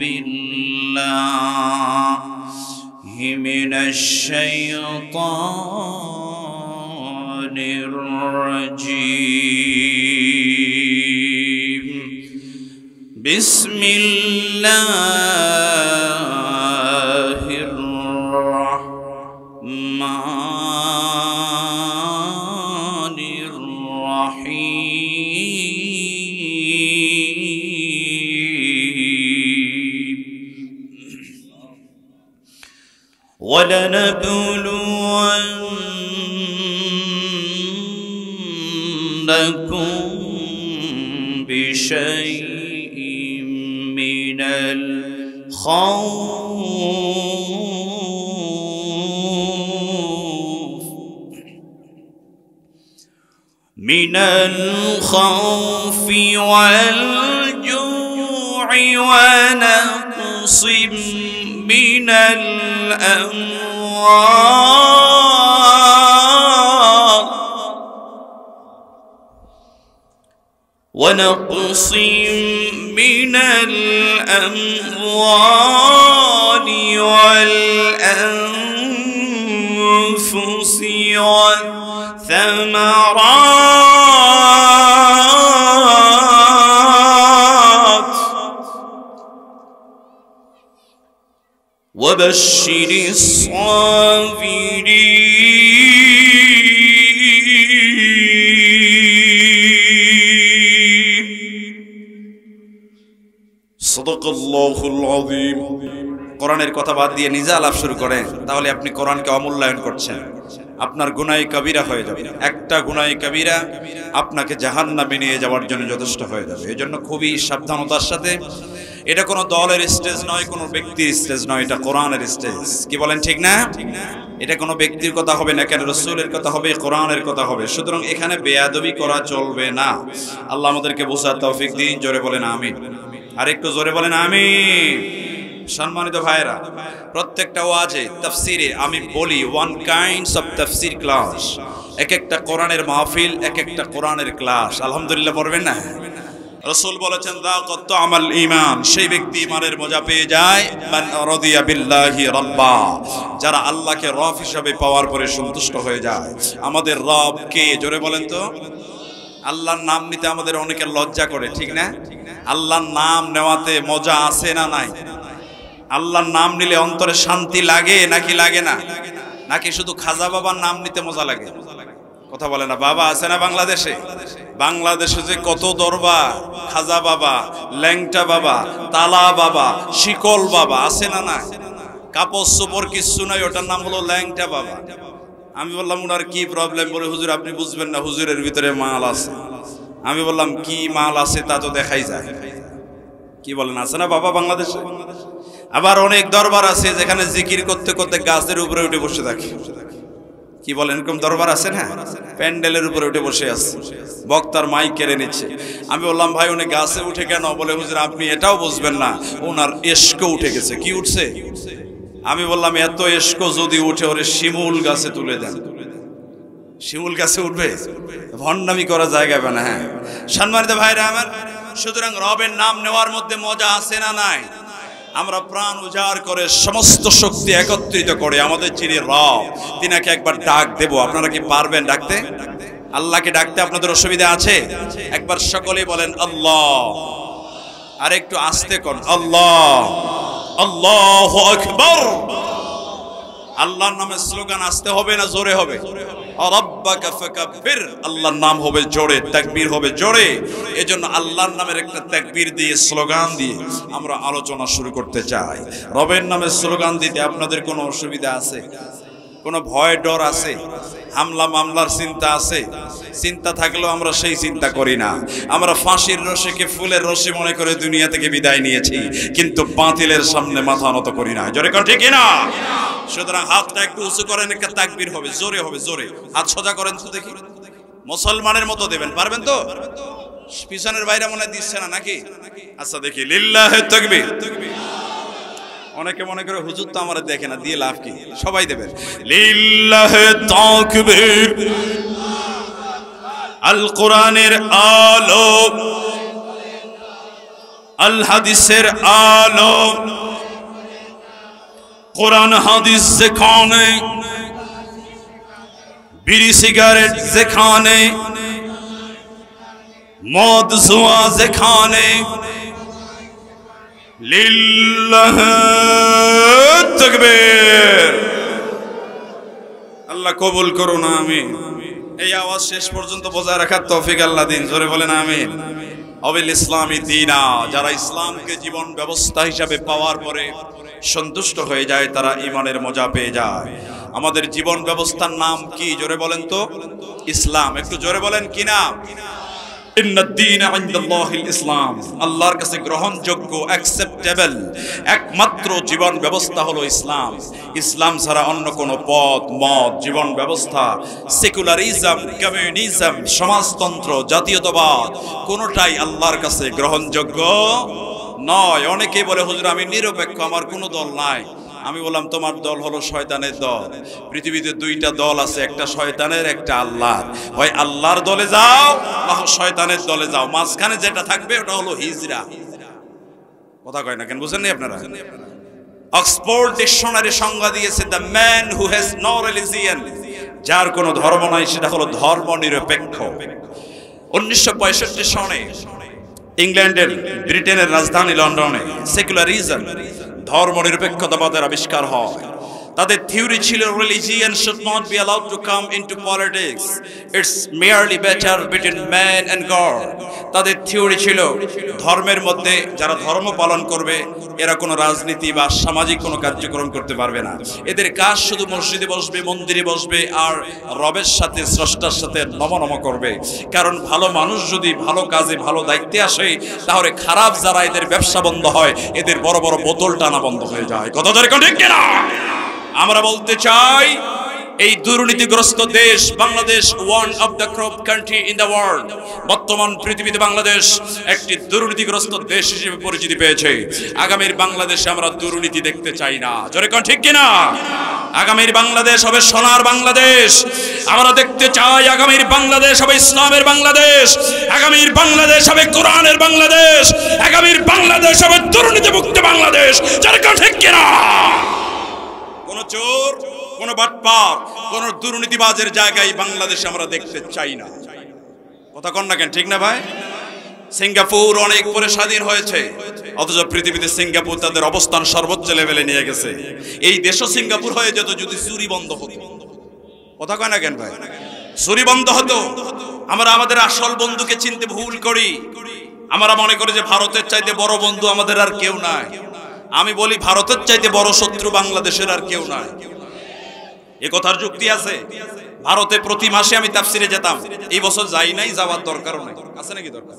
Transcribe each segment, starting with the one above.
بالله من الشيطان الرجيم بسم الله الرحمن الرحيم ولنبلونكم بشيء من الخوف والجوع ونقص من الأموال والأنفس والثمرات وبشر الصابرين صدق الله العظيم কোরআনের কথা বাদ দিয়ে নিজে আলাপ শুরু করেন তাহলে আপনি কোরআনকে অমূল্যায়ন করছেন আপনার গুনাহ কবিরা হয়ে যাবে একটা গুনাহ কবিরা আপনাকে জাহান্নামে নিয়ে যাওয়ার জন্য যথেষ্ট হয়ে যাবে এজন্য খুবই সাবধানতার সাথে এটা কোনো দলের স্টেজ নয় কোনো ব্যক্তির স্টেজ নয় এটা কোরআনের স্টেজ কি বলেন ঠিক না এটা কোনো ব্যক্তির কথা হবে না কেন রাসূলের কথা হবে কোরআনের কথা হবে সুতরাং এখানে বেয়াদবি করা চলবে না আল্লাহ আমাদেরকে বোঝার তৌফিক দিন জোরে বলেন আমিন আর একটু জোরে বলেন আমিন সম্মানিত ভাইরা প্রত্যেকটা ওয়াজে তাফসিরে আমি বলি ওয়ান কাইন্ডস অফ তাফসির ক্লাস এক একটা কোরআনের মাহফিল এক একটা কোরআনের ক্লাস আলহামদুলিল্লাহ পড়বেন না রাসূল বলেছেন যাকাত তা'মাল ঈমান সেই ব্যক্তি ঈমানের মজা পেয়ে যায় মান রাদিয়া বিল্লাহি রাব্বা যারা আল্লাহকে রব হিসেবে পাওয়ার পরে সন্তুষ্ট হয়ে যায় আমাদের রব কে জোরে বলেন তো আল্লাহর নাম নিতে আমাদের অনেকের লজ্জা করে ঠিক না আল্লাহর নাম নেওয়াতে মজা আছে না নাই আল্লাহর নাম নিলে অন্তরে শান্তি লাগে নাকি লাগে না নাকি শুধু খাজা বাবার নাম নিতে মজা লাগে কথা বলে না বাবা আছে না বাংলাদেশে যে কত দরবার খাজা বাবা ল্যাংটা বাবা তালা বাবা শিকল বাবা আছে না না কাপড় চোপড় কিছু নাই ওটার নাম হলো ল্যাংটা বাবা আমি বললাম ওনার কি প্রবলেম বলে হুজুর আপনি বুঝবেন না হুজুরের ভিতরে মাল আছে আমি বললাম কি মাল আছে তা তো দেখাই যায় কি বলেন আছে না বাবা বাংলাদেশে আবার অনেক দরবার আছে যেখানে জিকির করতে করতে গাছের উপরে উঠে বসে থাকে কি বলেন এরকম দরবার আছে না প্যান্ডেলের উপরে উঠে বসে আছে বক্তার মাইক কেড়ে নিচ্ছে আমি বললাম ভাই উনি গাছে উঠে কেন বলে হুজুর আপনি এটাও বুঝবেন না ওনার ইশক উঠে গেছে কি উঠছে আমি বললাম এত ইশক যদি উঠে ওরে শিমুল গাছে তুলে দেন শিমুল গাছে উঠবে ভণ্ডামি করা জায়গা পায় না হ্যাঁ সম্মানিত ভাইরা আমার সুতরাং রবের নাম নেওয়ার মধ্যে মজা আছে না নাই আমরা প্রাণ উজাড় করে সমস্ত শক্তি একত্রিত করে আমাদের যিনি রব তিনাকে একবার ডাক দেব আপনারা কি পারবেন ডাকতে আল্লাহকে ডাকতে আপনাদের অসুবিধা আছে একবার সকলেই বলেন আল্লাহ আর একটু আস্তে কোন আল্লাহ আল্লাহু আকবার আল্লাহর নামে স্লোগান আসতে হবে না জোরে হবে রাব্বাকা ফাকাব্বির আল্লাহর নাম হবে জোরে তাকবীর হবে জোরে এজন্য আল্লাহর নামের একটা তাকবীর দিয়ে স্লোগান দিয়ে আমরা আলোচনা শুরু করতে চাই রবের নামে স্লোগান দিতে আপনাদের কোনো অসুবিধা আছে কোনো ভয় ডর আছে হামলা মামলার চিন্তা আছে চিন্তা থাকলেও আমরা সেই চিন্তা করি না আমরা ফাঁসির রশিকে ফুলের রশি মনে করে দুনিয়া থেকে বিদায় নিয়েছি কিন্তু বাতিলের সামনে মাথা নত করি না জোরে কোন ঠিক না সুতরাং হাতটা একটু উঁচু করেন একটা তাকবীর হবে জোরে হাত সোজা করেন তো দেখি মুসলমানের মতো দেবেন পারবেন তো পিছনের বাইরে মনে দিচ্ছে না নাকি আচ্ছা দেখি লিল্লাহি তাকবীর অনেকে মনে করে হুজুর তো আমারে দেখে না দিয়ে লাভ কি সবাই দেবেন লিল্লাহি তাকবীর আল কোরআনের আলো আল হাদিসের আলো, কোরআন হাদিস যেখানে, বিড়ি সিগারেট যেখানে, মদ জুয়া যেখানে, লিল্লাহ তাকবীর। আল্লাহ কবুল করুন, আমিন। এই আওয়াজ শেষ পর্যন্ত বজায় রাখার তৌফিক আল্লাহ দিন, জোরে বলেন আমিন। অবিল ইসলামী দীনা, যারা ইসলামকে জীবন ব্যবস্থা হিসাবে পাওয়ার পরে সন্তুষ্ট হয়ে যায় তারা ঈমানের মজা পেয়ে যায়। আমাদের জীবন ব্যবস্থার নাম কি জোরে বলেন তো? ইসলাম। একটু জোরে বলেন কি নাম? ইসলাম। আল্লাহর কাছে গ্রহণযোগ্য, অ্যাকসেপ্টেবল একমাত্র জীবন ব্যবস্থা হলো ইসলাম। ইসলাম ছাড়া অন্য কোন পথ, মত, জীবন ব্যবস্থা, সেকুলারিজম, কমিউনিজম, সমাজতন্ত্র, জাতীয়তাবাদ কোনটাই আল্লাহর কাছে গ্রহণযোগ্য নয়। অনেকেই বলে হুজুর আমি নিরপেক্ষ, আমার কোনো দল নাই। আমি বললাম তোমার দল হলো শয়তানের দল। পৃথিবীতে দুইটা দল আছে, একটা শয়তানের, একটা আল্লাহর। হয় আল্লাহর দলে যাও না শয়তানের দলে যাও, মাঝখানে যেটা থাকবে ওটা হলো হিজরা। কথা কয় না কেন, বুঝেন নি আপনারা? অক্সফোর্ড ডিকশনারি সংজ্ঞা দিয়েছে the man who has no religion, যার কোনো ধর্ম নাই সেটা হলো ধর্ম নিরপেক্ষ। 1965 সনে ইংল্যান্ডের, ব্রিটেনের রাজধানী লন্ডনে সেকুলারিজম, ধর্ম নিরপেক্ষতাবাদের আবিষ্কার হয়। তাদের থিওরি ছিল religion should not be allowed to come into politics, it's merely better between man and God. তাদের থিওরি ছিল ধর্মের মধ্যে যারা ধর্ম পালন করবে এরা কোনো রাজনীতি বা সামাজিক কোনো কার্যক্রম করতে পারবে না। এদের কাজ শুধু মসজিদে বসবে, মন্দিরে বসবে আর রবের সাথে, স্রষ্টার সাথে নমনম করবে। কারণ ভালো মানুষ যদি ভালো কাজে, ভালো দায়িত্বে আসে তাহলে খারাপ যারা, এদের ব্যবসা বন্ধ হয়, এদের বড় বড় বোতল টানা বন্ধ হয়ে যায়। কত ধরে ঠিক কিনা? আমরা বলতে চাই এই দুর্নীতিগ্রস্ত দেশ Bangladesh, one of the corrupt country in the world. বর্তমান পৃথিবীতে বাংলাদেশ একটি দুর্নীতিগ্রস্ত দেশ হিসেবে পরিচিতি পেয়েছে। আগামীর বাংলাদেশে আমরা দুর্নীতি দেখতে চাই না। জোরে কোন ঠিক কিনা? আগামীর বাংলাদেশ হবে সোনার বাংলাদেশ। আমরা দেখতে চাই আগামীর বাংলাদেশ হবে ইসলামের বাংলাদেশ, আগামীর বাংলাদেশ হবে কোরআনের বাংলাদেশ, আগামীর বাংলাদেশ হবে দুর্নীতিমুক্ত বাংলাদেশ। জোরে কোন ঠিক কিনা? কোন চোর, কোন বাটপার, কোন দুর্নীতিবাজের জায়গায় বাংলাদেশে আমরা দেখতে চাই না। কথা কন না কেন, ঠিক না ভাই? সিঙ্গাপুর অনেক পরে স্বাধীন হয়েছে, অথচ পৃথিবীতে সিঙ্গাপুর তাদের অবস্থান সর্বোচ্চ লেভেলে নিয়ে গেছে। এই দেশও সিঙ্গাপুর হয়ে যেত যদি চুরি বন্ধ হতো। কথা কয় না কেন ভাই? চুরি বন্ধ হতো। আমরা আমাদের আসল বন্ধুকে চিনতে ভুল করি। আমরা মনে করি যে ভারতের চাইতে বড় বন্ধু আমাদের আর কেউ নাই। আমি বলি ভারতের চাইতে বড় শত্রু বাংলাদেশের আর কেউ নাই। এ কথার যুক্তি আছে। ভারতে প্রতি মাসে আমি তাফসিরে যেতাম, এই বছর যাই নাই, যাওয়ার দরকারও নাই। আছে নাকি দরকার?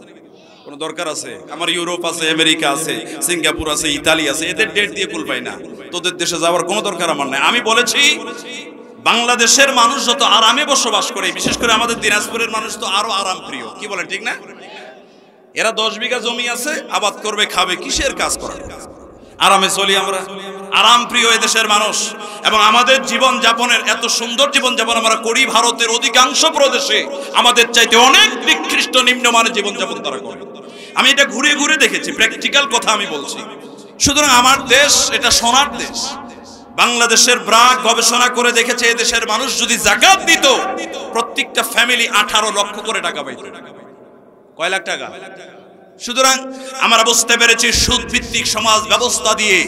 কোন দরকার আছে? আমার ইউরোপ আছে, আমেরিকা আছে, সিঙ্গাপুর আছে, ইতালি আছে, এদের ডেট দিয়ে কুল পাই না। তোদের দেশে যাওয়ার কোনো দরকার আমার নাই। আমি বলেছি বাংলাদেশের মানুষ যত আরামে বসবাস করে, বিশেষ করে আমাদের দিনাজপুরের মানুষ তো আরো আরাম প্রিয়। কি বলেন, ঠিক না? এরা 10 বিঘা জমি আছে, আবাদ করবে, খাবে, কিসের কাজ করে? আরামে চলি আমরা, আরাম প্রিয় এদেশের মানুষ। এবং আমাদের জীবন যাপনের এত সুন্দর জীবন যাপন আমরা করি, ভারতের অধিকাংশ প্রদেশে আমাদের চাইতে অনেক নিকৃষ্ট নিম্নমানের জীবন যাপন তারা করে। আমি এটা ঘুরে ঘুরে দেখেছি, প্র্যাকটিক্যাল কথা আমি বলছি। সুতরাং আমার দেশ এটা সোনার দেশ। বাংলাদেশের ব্রাক গবেষণা করে দেখেছে এদেশের মানুষ যদি যাকাত দিত, প্রত্যেকটা ফ্যামিলি 18 লক্ষ করে টাকা পাইত। কয় লাখ টাকা? সুতরাং আমরা বুঝতে পেরেছি সুদ ভিত্তিক সমাজ ব্যবস্থা দিয়ে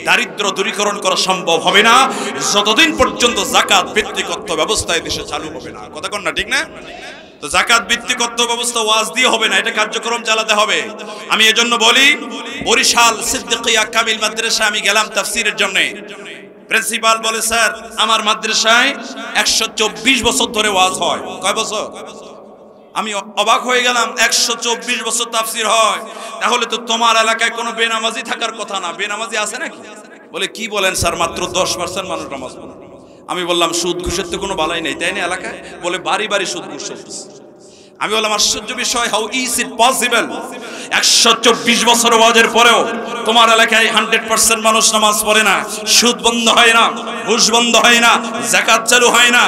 দারিদ্র দূরীকরণ করা সম্ভব হবে না যতদিন পর্যন্ত যাকাত ভিত্তিক অর্থ ব্যবস্থা এই দেশে চালু হবে না। কথা কন না, ঠিক না? তো যাকাত ভিত্তিক অর্থ ব্যবস্থা ওয়াজ দিয়ে হবে না, এটা কার্যক্রম চালাতে হবে। আমি এজন্য বলি, বরিশাল সিদ্দিকিয়া কামিল মাদ্রাসা আমি গেলাম তাফসীরের জন্য। প্রিন্সিপাল বলে, স্যার আমার মাদ্রাসায় 124 বছর ধরে ওয়াজ হয়। কয় বছর? আমি অবাক হয়ে গেলাম, 124 বছর তাফসীর হয়, তাহলে তো তোমার এলাকায় কোনো বেনামাজি থাকার কথা না। বেনামাজি আছে নাকি? বলে কি বলেন স্যার, মাত্র 10% মানুষ নামাজ পড়ে। আমি বললাম সুদ ঘুষের তো কোনো বালাই নেই তাই না এলাকায়? বলে বাড়ি বাড়ি সুদ ঘুষ চলতেছে। আমি বললাম আশ্চর্য বিষয়, হাউ ইজ ইট পসিবল? 124 বছর ওয়াজের পরেও তোমার এলাকায় 100% মানুষ নামাজ পড়ে না, সুদ বন্ধ হয় না, ঘুষ বন্ধ হয় না, যাকাত চালু হয় না।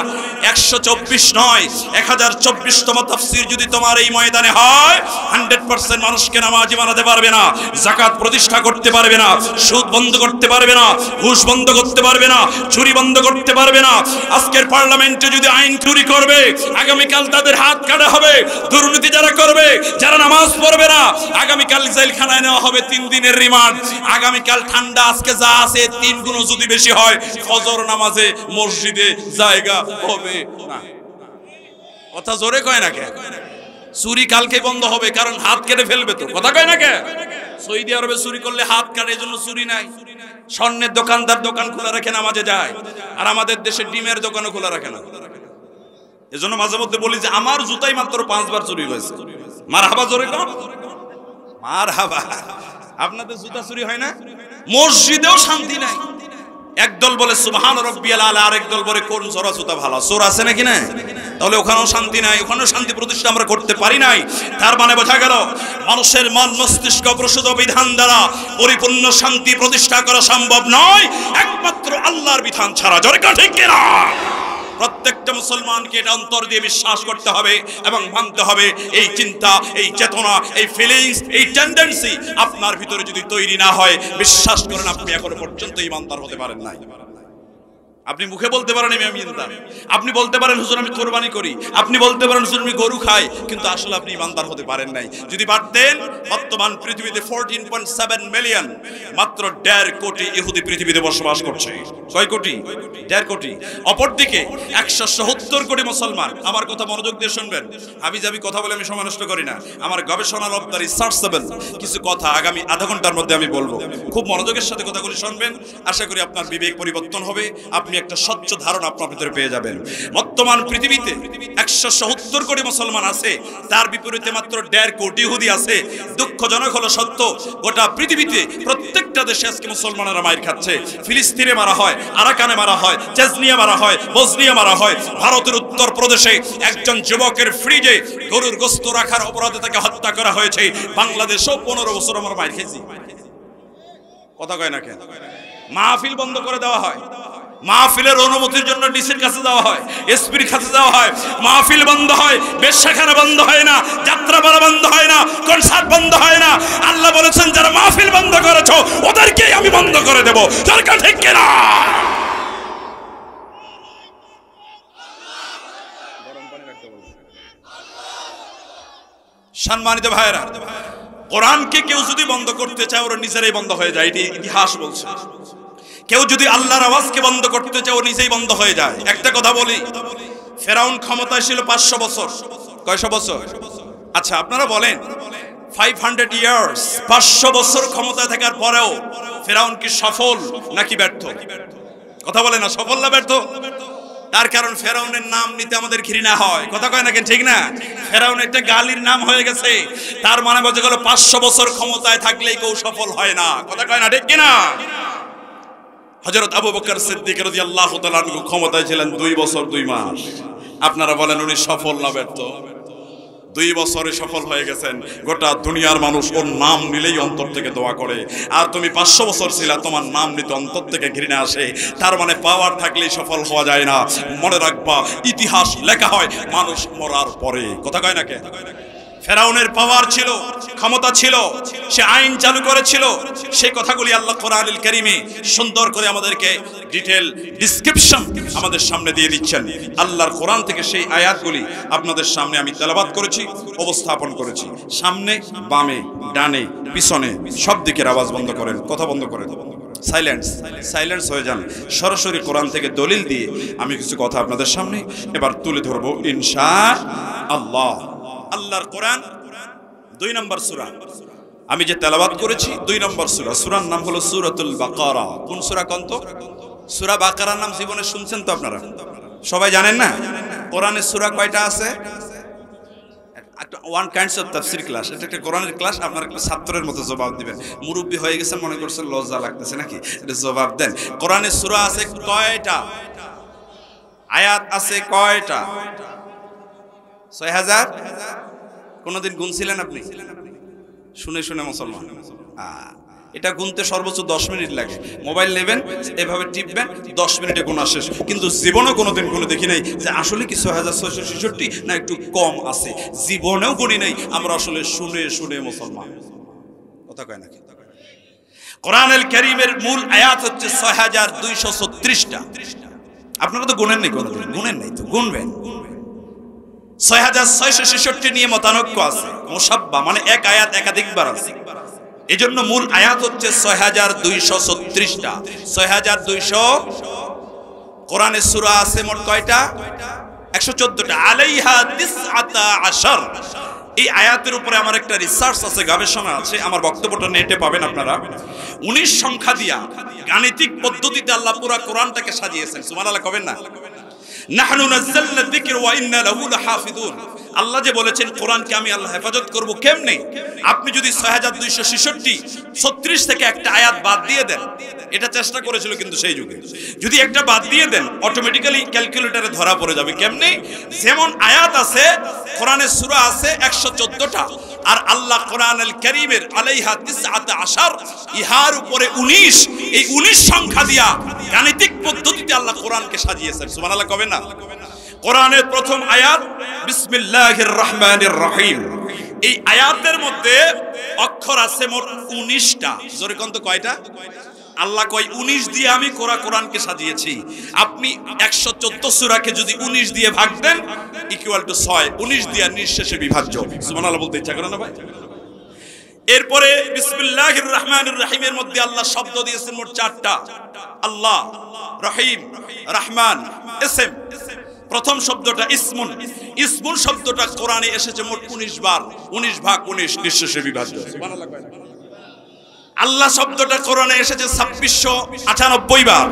124 নয় 1024তম তাফসীর যদি তোমার এই ময়দানে হয় 100% মানুষকে নামাজি বানাতে পারবে না, যাকাত প্রতিষ্ঠা করতে পারবে না, সুদ বন্ধ করতে পারবে না, ঘুষ বন্ধ করতে পারবে না, চুরি বন্ধ করতে পারবে না। আজকের পার্লামেন্টে যদি আইন চুরি করবে, আগামীকাল তাদের হাত কাটা হবে। দুর্নীতি যারা করবে, যারা নামাজ পড়বে না, আগামীকাল জেলখানায় নেওয়া হবে 3 দিনের রিমান্ড। আগামীকাল ঠান্ডা আজকে যা আছে 3 গুণ যদি বেশি হয়, ফজর নামাজে মসজিদে জায়গা হবে না। কথা জোরে কয় না কে? চুরি কালকে বন্ধ হবে, কারণ হাত কেটে ফেলবে তো। কথা কয় না কে? সৌদি আরবে চুরি করলে হাত কাটে, এজন্য চুরি নাই। স্বর্ণের দোকানদার দোকান খোলা রাখে নামাজে যায়, আর আমাদের দেশে ডিমের দোকানও খোলা রাখে না। এজন্য মাঝে মধ্যে বলি যে আমার জুতাই মাত্র 5 বার চুরি হয়েছে। মারহাবা জোরে কর, মারহাবা। আপনাদের জুতা চুরি হয় না? মসজিদেও শান্তি নাই। একদল বলে সুবহান রাব্বিয়াল আলা, আরেক দল বলে কোন জোড়া জুতা ভালো। চোর আছে নাকি না? তাহলে ওখানেও শান্তি নাই, ওখানেও শান্তি প্রতিষ্ঠা আমরা করতে পারি নাই। তার মানে বোঝা গেল মানুষের মন মস্তিষ্ক প্রসূত বিধান দ্বারা পরিপূর্ণ শান্তি প্রতিষ্ঠা করা সম্ভব নয়, একমাত্র আল্লাহর বিধান ছাড়া। জোরে কথা ঠিক কিনা? প্রত্যেকটা মুসলমানকে এটা অন্তর দিয়ে বিশ্বাস করতে হবে এবং মানতে হবে। এই চিন্তা, এই চেতনা, এই ফিলিংস, এই টেন্ডেন্সি আপনার ভিতরে যদি তৈরি না হয়, বিশ্বাস করেন আপনি এখনো পর্যন্ত ঈমানদার হতে পারেন নাই। আপনি মুখে বলতে পারেন আমি ঈমানদার, আপনি বলতে পারেন হুজুর আমি কোরবানি করি, আপনি বলতে পারেন হুজুর আমি গরু খাই, কিন্তু আসলে আপনি ঈমানদার হতে পারেন নাই। যদি পারতেন, বর্তমান পৃথিবীতে 14.7 মিলিয়ন, মাত্র 1.5 কোটি ইহুদি পৃথিবীতে বসবাস করছে। কয় কোটি? 1.5 কোটি। অপরদিকে 170 কোটি মুসলমান। আমার কথা মনোযোগ দিয়ে শুনবেন, হাবিজাবি কথা বলে আমি সময় নষ্ট করি না। আমার গবেষণার অব দ্য রিসার্চেবল কিছু কথা আগামী আধা ঘন্টার মধ্যে আমি বলবো। খুব মনোযোগের সাথে কথাগুলি শুনবেন, আশা করি আপনার বিবেক পরিবর্তন হবে, আপনি একটা স্বচ্ছ ধারণা আপনার ভিতরে পেয়ে যাবেন। বর্তমান পৃথিবীতে 170 কোটি মুসলমান আছে, তার বিপরীতে মাত্র 1.5 কোটি ইহুদি আছে। দুঃখজনক হলো সত্য, গোটা পৃথিবীতে প্রত্যেকটা দেশে আজকে মুসলমানেরা মাইর খাচ্ছে। ফিলিস্তিনে মারা হয়, আরাকানে মারা হয়, চেচনিয়া মারা হয়, বসনিয়া মারা হয়। ভারতের উত্তর প্রদেশে একজন যুবকের ফ্রিজে গরুর গোশত রাখার অপরাধে তাকে হত্যা করা হয়েছে। বাংলাদেশেও 15 বছর আমরা মাইর খেয়েছি। কথা কয় না কেন? মাহফিল বন্ধ করে দেওয়া হয়, মাহফিলের অনুমতির জন্য ডিসির কাছে যাওয়া হয়, এসপির কাছে যাওয়া হয়, মাহফিল বন্ধ হয়, বেশ্যাখানা বন্ধ হয় না, যাত্রাপালা বন্ধ হয় না, কনসার্ট বন্ধ হয় না। আল্লাহ বলেছেন যারা মাহফিল বন্ধ করেছো ওদেরকেই আমি বন্ধ করে দেব। সরকার ঠিক কিনা? সম্মানিত ভাইরা, কোরআনকে কেউ যদি বন্ধ করতে চায় ওরা নিজেরাই বন্ধ হয়ে যায়, এটি ইতিহাস বলছে। কেউ যদি আল্লাহর আওয়াজকে বন্ধ করতে চায় ও নিজেই বন্ধ হয়ে যায়। একটা কথা বলি, ফেরাউন ক্ষমতায় ছিল 500 বছর। কয়শো বছর? আচ্ছা আপনারা বলেন 500 ইয়ার্স, 500 বছর ক্ষমতায় থাকার পরেও ফেরাউন কি সফল নাকি ব্যর্থ? কথা বলে না, সফল না ব্যর্থ? তার কারণ ফেরাউনের নাম নিতে আমাদের ঘৃণা হয়। কথা কয় না কেন? ঠিক না? ফেরাউন একটা গালির নাম হয়ে গেছে। তার মানে বোঝা গেল 500 বছর ক্ষমতায় থাকলেই কেউ সফল হয় না। কথা কয় না ঠিক কিনা? হযরত আবু বকর সিদ্দিক রাদিয়াল্লাহু তাআলা আনহু ক্ষমতায় ছিলেন 2 বছর 2 মাস। আপনারা বলেন উনি সফল না ব্যর্থ? 2 বছরে সফল হয়ে গেছেন। গোটা দুনিয়ার মানুষ ওর নাম নিলেই অন্তর থেকে দোয়া করে, আর তুমি 500 বছর ছিলা, তোমার নাম নিতে অন্তর থেকে ঘৃণা আসে। তার মানে পাওয়ার থাকলেই সফল হওয়া যায় না। মনে রাখবা, ইতিহাস লেখা হয় মানুষ মরার পরে। কথা কয় না কে? ফেরাউনের পাওয়ার ছিল, ক্ষমতা ছিল, সে আইন চালু করেছিল। সেই কথাগুলি আল্লাহ কোরআনুল কারীমে সুন্দর করে আমাদেরকে ডিটেইল ডেসক্রিপশন আমাদের সামনে দিয়ে দিচ্ছেন। আল্লাহর কোরআন থেকে সেই আয়াতগুলি আপনাদের সামনে আমি তেলাওয়াত করেছি, উপস্থাপন করেছি। সামনে, বামে, ডানে, পিছনে সব দিকের আওয়াজ বন্ধ করেন, কথা বন্ধ করেন, সাইলেন্স হয়ে যান। সরাসরি কোরআন থেকে দলিল দিয়ে আমি কিছু কথা আপনাদের সামনে এবার তুলে ধরবো ইনশাআল্লাহ। আল্লাহর কোরআন 2 নম্বর সূরা আমি যে তেলাওয়াত করেছি, 2 নম্বর সূরা। সূরার নাম হলো সূরাতুল বাকারা। কোন সূরা কোন তো? সূরা বাকারার নাম জীবনে শুনছেন তো আপনারা? সবাই জানেন না? কোরআনের সূরা কয়টা আছে? One kinds of Tafsir class. এটা একটা কোরআনের ক্লাস। আপনারা ছাত্রের মতো জবাব দিবেন। মুরব্বি হয়ে গেছেন, মনে করছেন লজ্জা লাগতেছে নাকি? এটা জবাব দেন। কোরআনের সূরা আছে কয়টা? আয়াত আছে কয়টা? 6000? কোনদিন গুনছিলেন আপনি? শুনে শুনে মুসলমান এটা গুনতে সর্বোচ্চ 10 মিনিট লাগে। মোবাইল নেবেন, এভাবে টিপবেন, 10 মিনিটে গোনা শেষ। কিন্তু জীবনেও কোনোদিন কোনো দেখি নাই যে আসলে কি 6666 না একটু কম আছে, জীবনেও গুনি নাই। আমরা আসলে শুনে শুনে মুসলমান, কথা কয় নাকি? কোরআনুল কারীমের মূল আয়াত হচ্ছে 6236টা। আপনারা তো গুনেন নাই, কোনোদিন গুনেন নাই, তো গুনবেন। 6666 নিয়ে মতানৈক্য আছে, মুসাব্বা মানে এক আয়াত একাধিকবার আছে। এজন্য মূল আয়াত হচ্ছে 6236টা। 6200 কোরআনে সূরা আছে মোট কয়টা? 114টা। আলাইহা 19। এই আয়াতের উপরে আমার একটা রিসার্চ আছে, গবেষণা আছে, আমার বক্তব্যটা নেটে পাবেন আপনারা। 19 সংখ্যা দিয়া গাণিতিক পদ্ধতিতে আল্লাহ পুরো কোরআনটাকে সাজিয়েছেন। সুবহানাল্লাহ কবেন না? নাহনু নাযালনা যিকরা ওয়া ইন্না লাহু লাহাফিজুন। আল্লাহ যে বলেছেন কোরআনকে আমি আল্লাহ হেফাজত করব, কেমনে? আপনি যদি 6266 থেকে একটা আয়াত বাদ দিয়ে দেন, এটা চেষ্টা করেছিল কিন্তু সেই যুগে, যদি একটা বাদ দিয়ে দেন অটোমেটিক্যালি ক্যালকুলেটরে ধরা পড়ে যাবে। কেমনে? যেমন আয়াত আছে কোরআনের সূরা আছে 114টা, আর আল্লাহ কোরআনুল কারীমের আলাইহা 19, ইহার উপরে 19, এই 19 সংখ্যা দিয়া গাণিতিক পদ্ধতিতে আল্লাহ কোরআনকে সাজিয়েছেন। সুবহানাল্লাহ কবেন না? কোরআনের প্রথম আয়াত বিসমিল্লাহির রহমানির রহিম। এই আয়াতের মধ্যে অক্ষর আছে মোট 19টা। জোরে কোন তো কয়টা? আল্লাহ কয় 19 দিয়ে আমি কোরআনকে সাজিয়েছি। আপনি 114 সূরাকে যদি 19 দিয়ে ভাগ দেন ইকুয়াল টু 6। 19 দিয়ে নিঃশেষে বিভাজ্য। সুবহানাল্লাহ বলতে ইচ্ছা করে না ভাই? এরপরে বিসমিল্লাহির রহমানির রহিমের মধ্যে আল্লাহ শব্দ দিয়েছেন মোট 4টা। আল্লাহ, রহিম, রহমান, ইসম। প্রথম শব্দটা ইসমুন। ইসমুন শব্দটা কোরআনে এসেছে মোট 19 বার। 19 ভাগ 19 নিঃশেষে বিভাজ্য। সুবহানাল্লাহ। আল্লাহ শব্দটা কোরআনে এসেছে 2698 বার,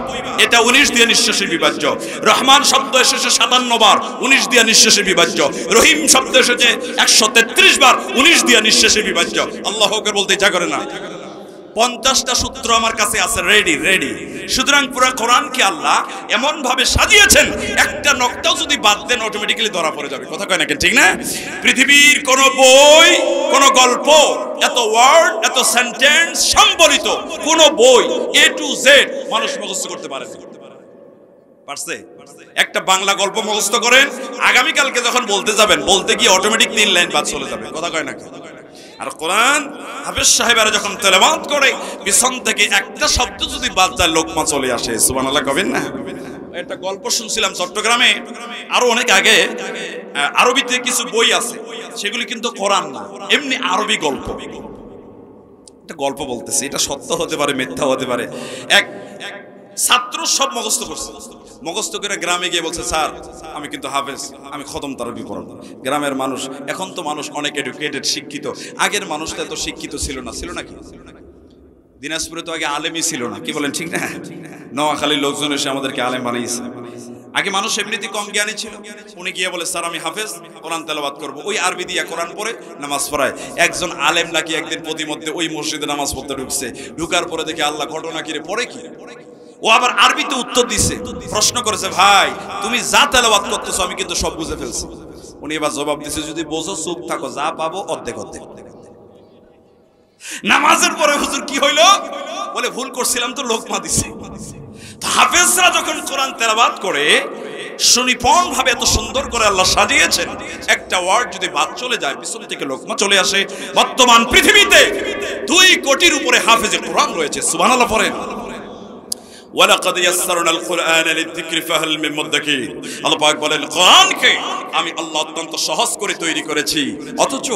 এটা 19 দিয়ে নিঃশেষে বিভাজ্য। রহমান শব্দ এসেছে 57 বার, 19 দিয়ে নিঃশেষে বিভাজ্য। রহিম শব্দ এসেছে 133 বার, 19 দিয়ে নিঃশেষে বিভাজ্য। আল্লাহু আকবার বলতে ইচ্ছা করে না? 50টা সূত্র আমার কাছে আছে রেডি। সুতরাং পুরো কোরআনকে আল্লাহ এমন ভাবে সাজিয়েছেন, একটা নকটাও যদি বাদ দেন অটোমেটিক্যালি ধরা পড়ে যাবে। কথা কয় নাকি? ঠিক না? পৃথিবীর কোন বই, কোন গল্প এত ওয়ার্ড, এত সেন্টেন্স সম্বলিত কোন বই A to Z মানুষ মুখস্থ করতে পারে না। পারছে? একটা বাংলা গল্প মুখস্থ করেন, আগামী কালকে যখন বলতে যাবেন, বলতে গিয়ে অটোমেটিক 3 লাইন বাদ চলে যাবে। কথা কয় নাকি? আর কোরআন হাফেজ সাহেবেরা যখন তেলাওয়াত করে, পিছন থেকে একটা শব্দ যদি বাদ যায় লোকমা চলে আসে। সুবহানাল্লাহ কবেন না? একটা গল্প শুনছিলাম চট্টগ্রামে, আরো অনেক আগে। আরবিতে কিছু বই আছে, সেগুলি কিন্তু কোরআন না, এমনি আরবি গল্প। একটা গল্প বলতেছি, এটা সত্য হতে পারে, মিথ্যা হতে পারে। এক ছাত্র সব মুখস্থ করছে, মুখস্থ করে গ্রামে গিয়ে বলছে, স্যার আমি কিন্তু হাফেজ, আমি খতম তারাবি পড়াবো। গ্রামের মানুষ, এখন তো মানুষ অনেক এডুকেটেড, শিক্ষিত। আগের মানুষটা এত শিক্ষিত ছিল না। ছিল নাকি? দিনাজপুরে তো আগে আলেমই ছিল না। কি বলেন ঠিক না? নোয়াখালীর লোকজন এসে আমাদেরকে আলেম বানিয়েছে। আগে মানুষ এমনিতে কম জ্ঞানী ছিল। উনি গিয়ে বলে, স্যার আমি হাফেজ, কোরআন তেলাওয়াত করব। ওই আরবি দিয়া কোরআন পড়ে নামাজ পড়ায়। একজন আলেম নাকি একদিন প্রতিমধ্যে ওই মসজিদে নামাজ পড়তে ঢুকছে। ঢুকার পরে দেখে আল্লাহ ঘটনা কি রে, পড়ে কি? ও আবার আরবিতে উত্তর দিছে, প্রশ্ন করেছে, ভাই তুমি যা তেলাওয়াত করতেছো আমি কিন্তু সব বুঝে ফেলছি। উনি এবার জবাব দিছে, যদি বোঝো চুপ থাকো, যা পাবো অর্ধেক অর্ধেক। নামাজের পরে হুজুর কি হইলো? বলে ভুল করছিলাম তো, লোকমা দিছে। হাফেজরা যখন কোরআন তেলাওয়াত করে সুনিপুণ ভাবে এত সুন্দর করে আল্লাহ সাজিয়েছেন, একটা ওয়ার্ড যদি বাদ চলে যায় পিছন থেকে লোকমা চলে আসে। বর্তমান পৃথিবীতে 2 কোটির উপরে হাফেজে কোরআন রয়েছে। সুবহানাল্লাহ পড়েন। ওয়ালাকাদ ইয়াসসারনাল কুরআনা লিযিকরি ফাহাল মিন মুদ্দাকির। আল্লাহ পাক বলেন, কোরআনকে আমি আল্লাহ অত্যন্ত সহজ করে তৈরি করেছি। অথচ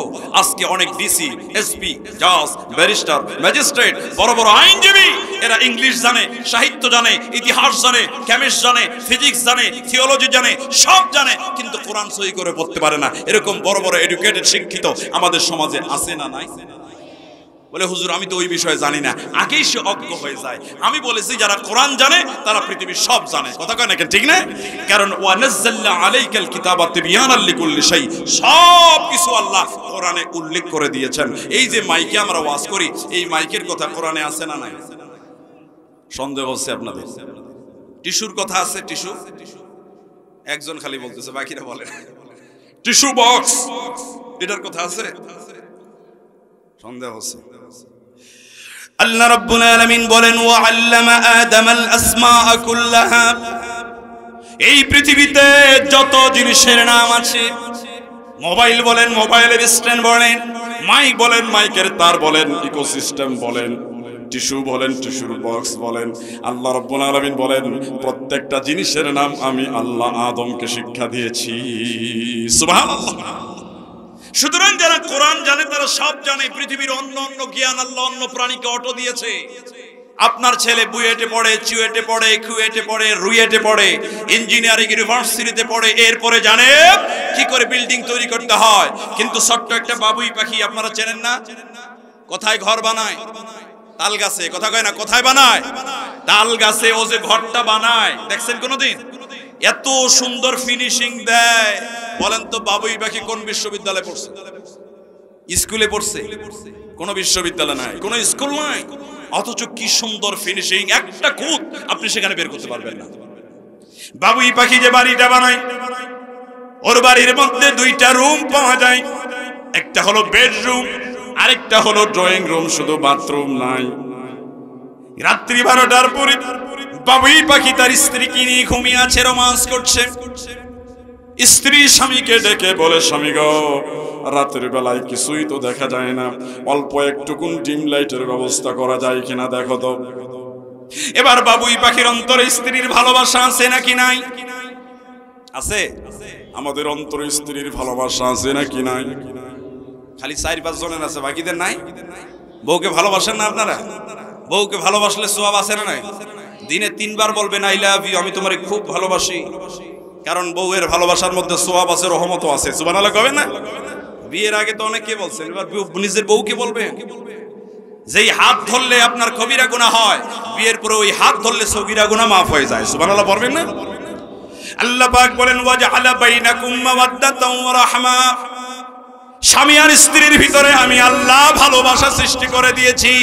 আজকে অনেক ডিসি, এসপি, জাজ, ব্যারিস্টার, ম্যাজিস্ট্রেট, বড় বড় আইনজীবী, এরা ইংলিশ জানে, সাহিত্য জানে, ইতিহাস জানে, কেমিস্ট্রি জানে, ফিজিক্স জানে, থিওলজি জানে, সব জানে, কিন্তু কোরআন সহি করে পড়তে পারে না। এরকম বড় বড় এডুকেটেড, শিক্ষিত আমাদের সমাজে আছে না নাই? বলে হুজুর আমি তো ওই বিষয়ে জানি না। আগেই সে অজ্ঞ হয়ে যায়। আমি বলেছি যারা কোরআন জানে তারা পৃথিবীর সব জানে। কথা কয় না, ঠিক না? কারণ ওয়া নাযালনা আলাইকাল কিতাবা তিবয়ানাল লিকুল্লি শাই, সব কিছু আল্লাহ কোরআনে উল্লেখ করে দিয়েছেন। এই যে মাইকে আমরা ওয়াজ করি, এই মাইকের কথা কোরআনে আছে না নাই? সন্দেহ হচ্ছে আপনাদের? টিস্যুর কথা আছে? টিস্যু একজন খালি বলতেছে, বাকিরা বলে টিস্যু বক্স, এটার কথা আছে? সন্দেহ হচ্ছে। আল্লাহ রাব্বুল আলামিন বলেন ওয়া আল্লামা আদামাল আসমাআ কুল্লাহা, এই পৃথিবীতে যত জিনিসের নাম আছে, মোবাইল বলেন মোবাইলের স্ট্যান্ড বলেন, মাইক বলেন মাইকের তার বলেন, ইকোসিস্টেম বলেন, টিস্যু বলেন টিস্যুর বক্স বলেন, আল্লাহ রাব্বুল আলামিন বলেন প্রত্যেকটা জিনিসের নাম আমি আল্লাহ আদমকে শিক্ষা দিয়েছি। সুবহানাল্লাহ। সুতরাং যারা কোরআন জানে তারা সব জানে পৃথিবীর অন্য অন্য জ্ঞান আল্লাহ অন্য প্রাণীকে অটো দিয়েছে। আপনার ছেলে বুয়েটে পড়ে, চুয়েটে পড়ে, কুয়েটে পড়ে, রুয়েটে পড়ে, ইঞ্জিনিয়ারিং ইউনিভার্সিটিতে পড়ে, এরপরে জানে কি করে বিল্ডিং তৈরি করতে হয়। কিন্তু ছোট্ট একটা বাবুই পাখি আপনারা চেনেন না, কোথায় ঘর বানায়? তাল গাছে। কথা কয় না, কোথায় বানায়? তাল গাছে। ও যে ঘরটা বানায় দেখছেন কোনদিন? এত সুন্দর ফিনিশিং দেয়। বলেন তো বাবুই পাখি কোন বিশ্ববিদ্যালয়ে পড়ছে? স্কুলে পড়ছে? কোন বিশ্ববিদ্যালয় নাই, কোন স্কুল নাই, অথচ কি সুন্দর ফিনিশিং, একটা খুঁত আপনি সেখানে বের করতে পারবেন না। বাবুই পাখি যে বাড়িটা বানায়, ওর বাড়ির মধ্যে দুইটা রুম পাওয়া যায়, একটা হলো বেডরুম, আরেকটা হলো ড্রয়িং রুম, শুধু বাথরুম নাই। রাত্রি 12টার পরে বাবুই পাখি তার স্ত্রীকে নিয়ে ঘুমিয়ে আছে, রোমান্স করছে। স্ত্রী স্বামীকে ডেকে বলে, স্বামী গো, রাতের বেলায় কিছুই তো দেখা যায় না, অল্প একটুকুন ডিম লাইটের ব্যবস্থা করা যায় কিনা দেখো তো। এবার বাবুই পাখির অন্তরে স্ত্রীর ভালোবাসা আছে নাকি নাই? আছে। আমাদের অন্তরে স্ত্রীর ভালোবাসা আছে নাকি নাই? খালি 4-5 জনের আছে, বাকিদের নাই। বউকে ভালোবাসেন না আপনারা? বউকে ভালোবাসলে সওয়াব আছে না নাই? দিনে 3 বার বলবেন আই লাভ ইউ, আমি তোমারে খুব ভালোবাসি, কারণ বউয়ের ভালোবাসার মধ্যে সওয়াব আছে, রহমতও আছে। সুবহানাল্লাহ কবেন না? বিয়ের আগে তো অনেকে বলছেন, এবার নিজের বউকে বলবেন। যেই হাত ধরলে আপনার কবিরা গুনাহ হয়, বিয়ের পরে ওই হাত ধরলে সগীরা গুনাহ মাফ হয়ে যায়। সুবহানাল্লাহ পড়বেন না? আল্লাহ পাক বলেন ওয়াজআলা বাইনাকুম মাওয়াদ্দাতাও ওয়া রাহমা, স্বামী আর স্ত্রীর ভিতরে আমি আল্লাহ ভালোবাসা সৃষ্টি করে দিয়েছি।